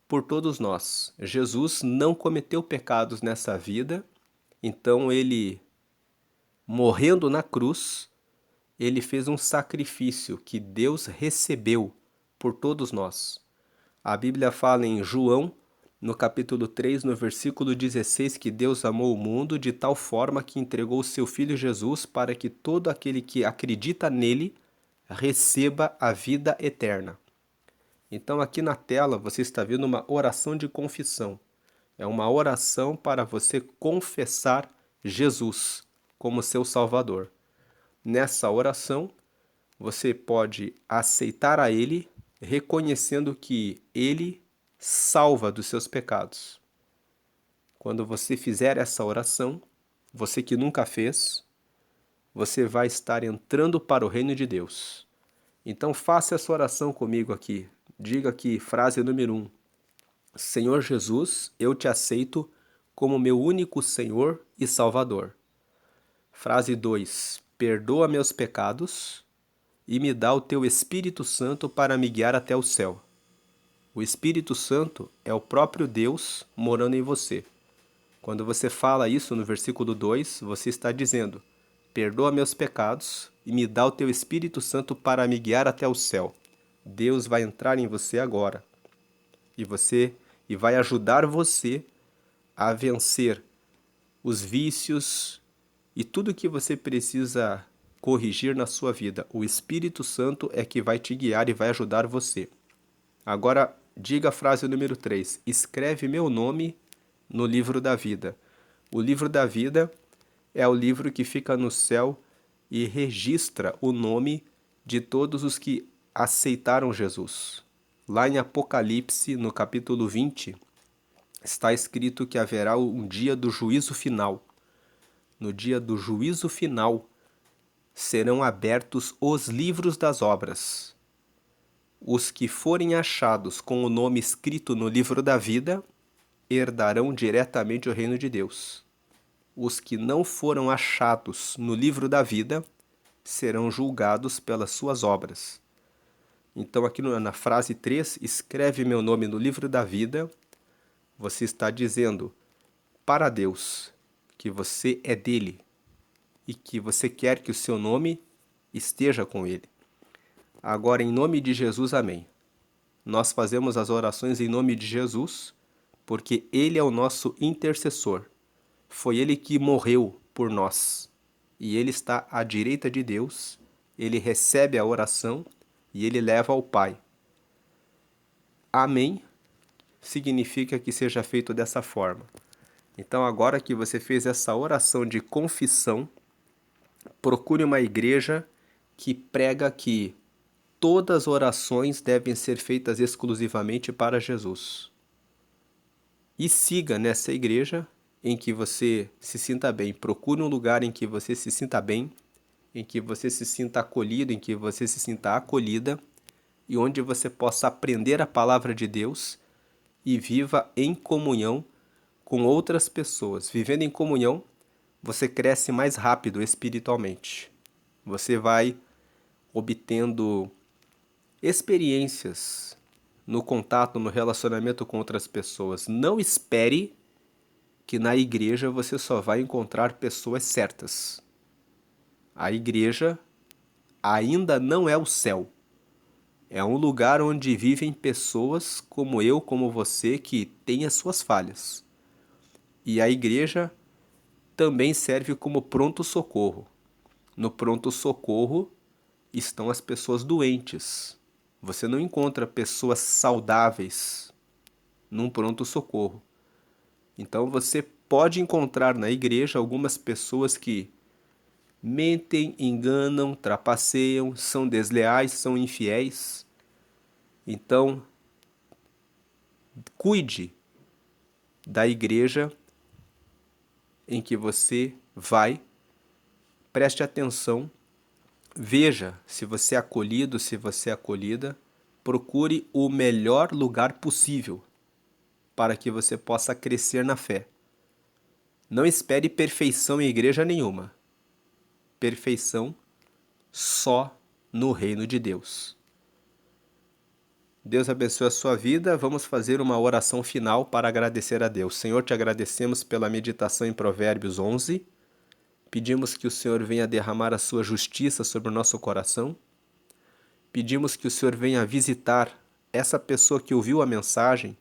por todos nós. Jesus não cometeu pecados nessa vida, então ele, morrendo na cruz, ele fez um sacrifício que Deus recebeu por todos nós. A Bíblia fala em João, no capítulo 3, no versículo 16, que Deus amou o mundo de tal forma que entregou o seu Filho Jesus para que todo aquele que acredita nele receba a vida eterna. Então aqui na tela você está vendo uma oração de confissão. É uma oração para você confessar Jesus como seu Salvador. Nessa oração, você pode aceitar a Ele, reconhecendo que Ele salva dos seus pecados. Quando você fizer essa oração, você que nunca fez, você vai estar entrando para o reino de Deus. Então faça essa oração comigo aqui. Diga aqui, frase número 1. Senhor Jesus, eu te aceito como meu único Senhor e Salvador. Frase 2. Perdoa meus pecados e me dá o teu Espírito Santo para me guiar até o céu. O Espírito Santo é o próprio Deus morando em você. Quando você fala isso no versículo 2, você está dizendo: perdoa meus pecados e me dá o teu Espírito Santo para me guiar até o céu. Deus vai entrar em você agora e vai ajudar você a vencer os vícios e tudo que você precisa corrigir na sua vida. O Espírito Santo é que vai te guiar e vai ajudar você. Agora, diga a frase número 3. Escreve meu nome no livro da vida. O livro da vida é o livro que fica no céu e registra o nome de todos os que aceitaram Jesus. Lá em Apocalipse, no capítulo 20, está escrito que haverá um dia do juízo final. No dia do juízo final, serão abertos os livros das obras. Os que forem achados com o nome escrito no livro da vida herdarão diretamente o reino de Deus. Os que não foram achados no livro da vida serão julgados pelas suas obras. Então, aqui na frase 3, escreve meu nome no livro da vida, você está dizendo para Deus que você é dele e que você quer que o seu nome esteja com ele. Agora, em nome de Jesus, amém. Nós fazemos as orações em nome de Jesus, porque ele é o nosso intercessor. Foi ele que morreu por nós. E ele está à direita de Deus, ele recebe a oração e ele leva ao Pai. Amém. significa que seja feito dessa forma. Então, agora que você fez essa oração de confissão, procure uma igreja que prega que todas as orações devem ser feitas exclusivamente para Jesus. E siga nessa igreja em que você se sinta bem. Procure um lugar em que você se sinta bem, em que você se sinta acolhido, em que você se sinta acolhida e onde você possa aprender a palavra de Deus e viva em comunhão com outras pessoas. Vivendo em comunhão, você cresce mais rápido espiritualmente. Você vai obtendo experiências no contato, no relacionamento com outras pessoas. Não espere que na igreja você só vai encontrar pessoas certas. A igreja ainda não é o céu. É um lugar onde vivem pessoas como eu, como você, que têm as suas falhas. E a igreja também serve como pronto-socorro. No pronto-socorro estão as pessoas doentes. Você não encontra pessoas saudáveis num pronto-socorro. Então você pode encontrar na igreja algumas pessoas que mentem, enganam, trapaceiam, são desleais, são infiéis. Então, cuide da igreja em que você vai, preste atenção, veja se você é acolhido, se você é acolhida, procure o melhor lugar possível para que você possa crescer na fé. Não espere perfeição em igreja nenhuma. Perfeição só no reino de Deus. Deus abençoe a sua vida. Vamos fazer uma oração final para agradecer a Deus. Senhor, te agradecemos pela meditação em Provérbios 11. Pedimos que o Senhor venha derramar a sua justiça sobre o nosso coração. Pedimos que o Senhor venha visitar essa pessoa que ouviu a mensagem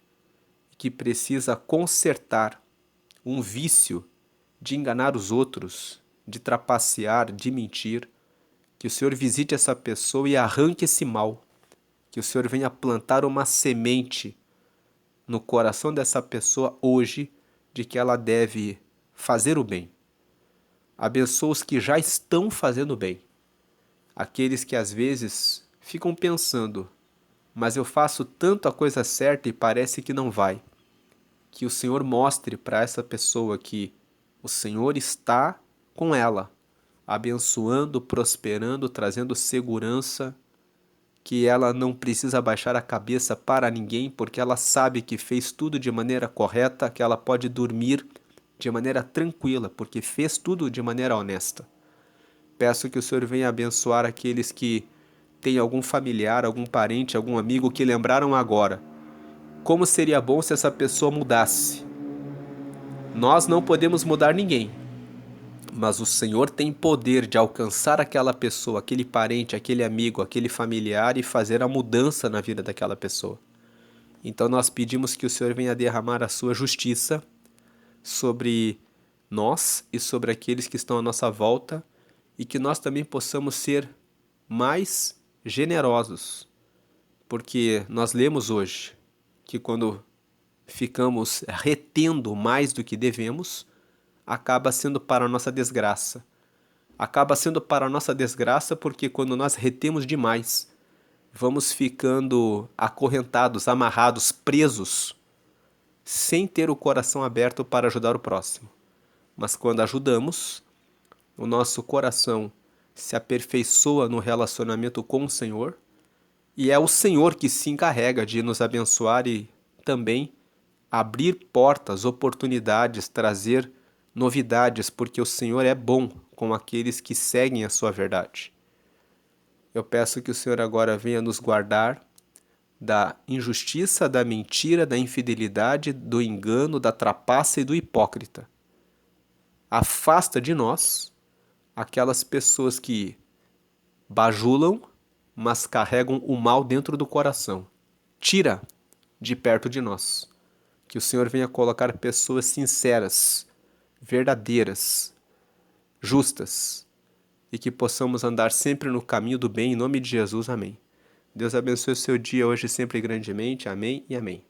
e que precisa consertar um vício de enganar os outros, de trapacear, de mentir. Que o Senhor visite essa pessoa e arranque esse mal. Que o Senhor venha plantar uma semente no coração dessa pessoa hoje de que ela deve fazer o bem. Abençoa os que já estão fazendo o bem. Aqueles que às vezes ficam pensando, mas eu faço tanto a coisa certa e parece que não vai. Que o Senhor mostre para essa pessoa que o Senhor está com ela, abençoando, prosperando, trazendo segurança, que ela não precisa baixar a cabeça para ninguém, porque ela sabe que fez tudo de maneira correta, que ela pode dormir de maneira tranquila, porque fez tudo de maneira honesta. Peço que o Senhor venha abençoar aqueles que têm algum familiar, algum parente, algum amigo que lembraram agora. Como seria bom se essa pessoa mudasse? Nós não podemos mudar ninguém, mas o Senhor tem poder de alcançar aquela pessoa, aquele parente, aquele amigo, aquele familiar e fazer a mudança na vida daquela pessoa. Então nós pedimos que o Senhor venha derramar a sua justiça sobre nós e sobre aqueles que estão à nossa volta e que nós também possamos ser mais generosos, porque nós lemos hoje que quando ficamos retendo mais do que devemos, acaba sendo para a nossa desgraça. Acaba sendo para a nossa desgraça porque quando nós retemos demais, vamos ficando acorrentados, amarrados, presos, sem ter o coração aberto para ajudar o próximo. Mas quando ajudamos, o nosso coração se aperfeiçoa no relacionamento com o Senhor, e é o Senhor que se encarrega de nos abençoar e também abrir portas, oportunidades, trazer novidades, porque o Senhor é bom com aqueles que seguem a sua verdade. Eu peço que o Senhor agora venha nos guardar da injustiça, da mentira, da infidelidade, do engano, da trapaça e do hipócrita. Afasta de nós aquelas pessoas que bajulam, mas carregam o mal dentro do coração. Tira de perto de nós. Que o Senhor venha colocar pessoas sinceras, verdadeiras, justas, e que possamos andar sempre no caminho do bem, em nome de Jesus, amém. Deus abençoe o seu dia hoje sempre grandemente, amém e amém.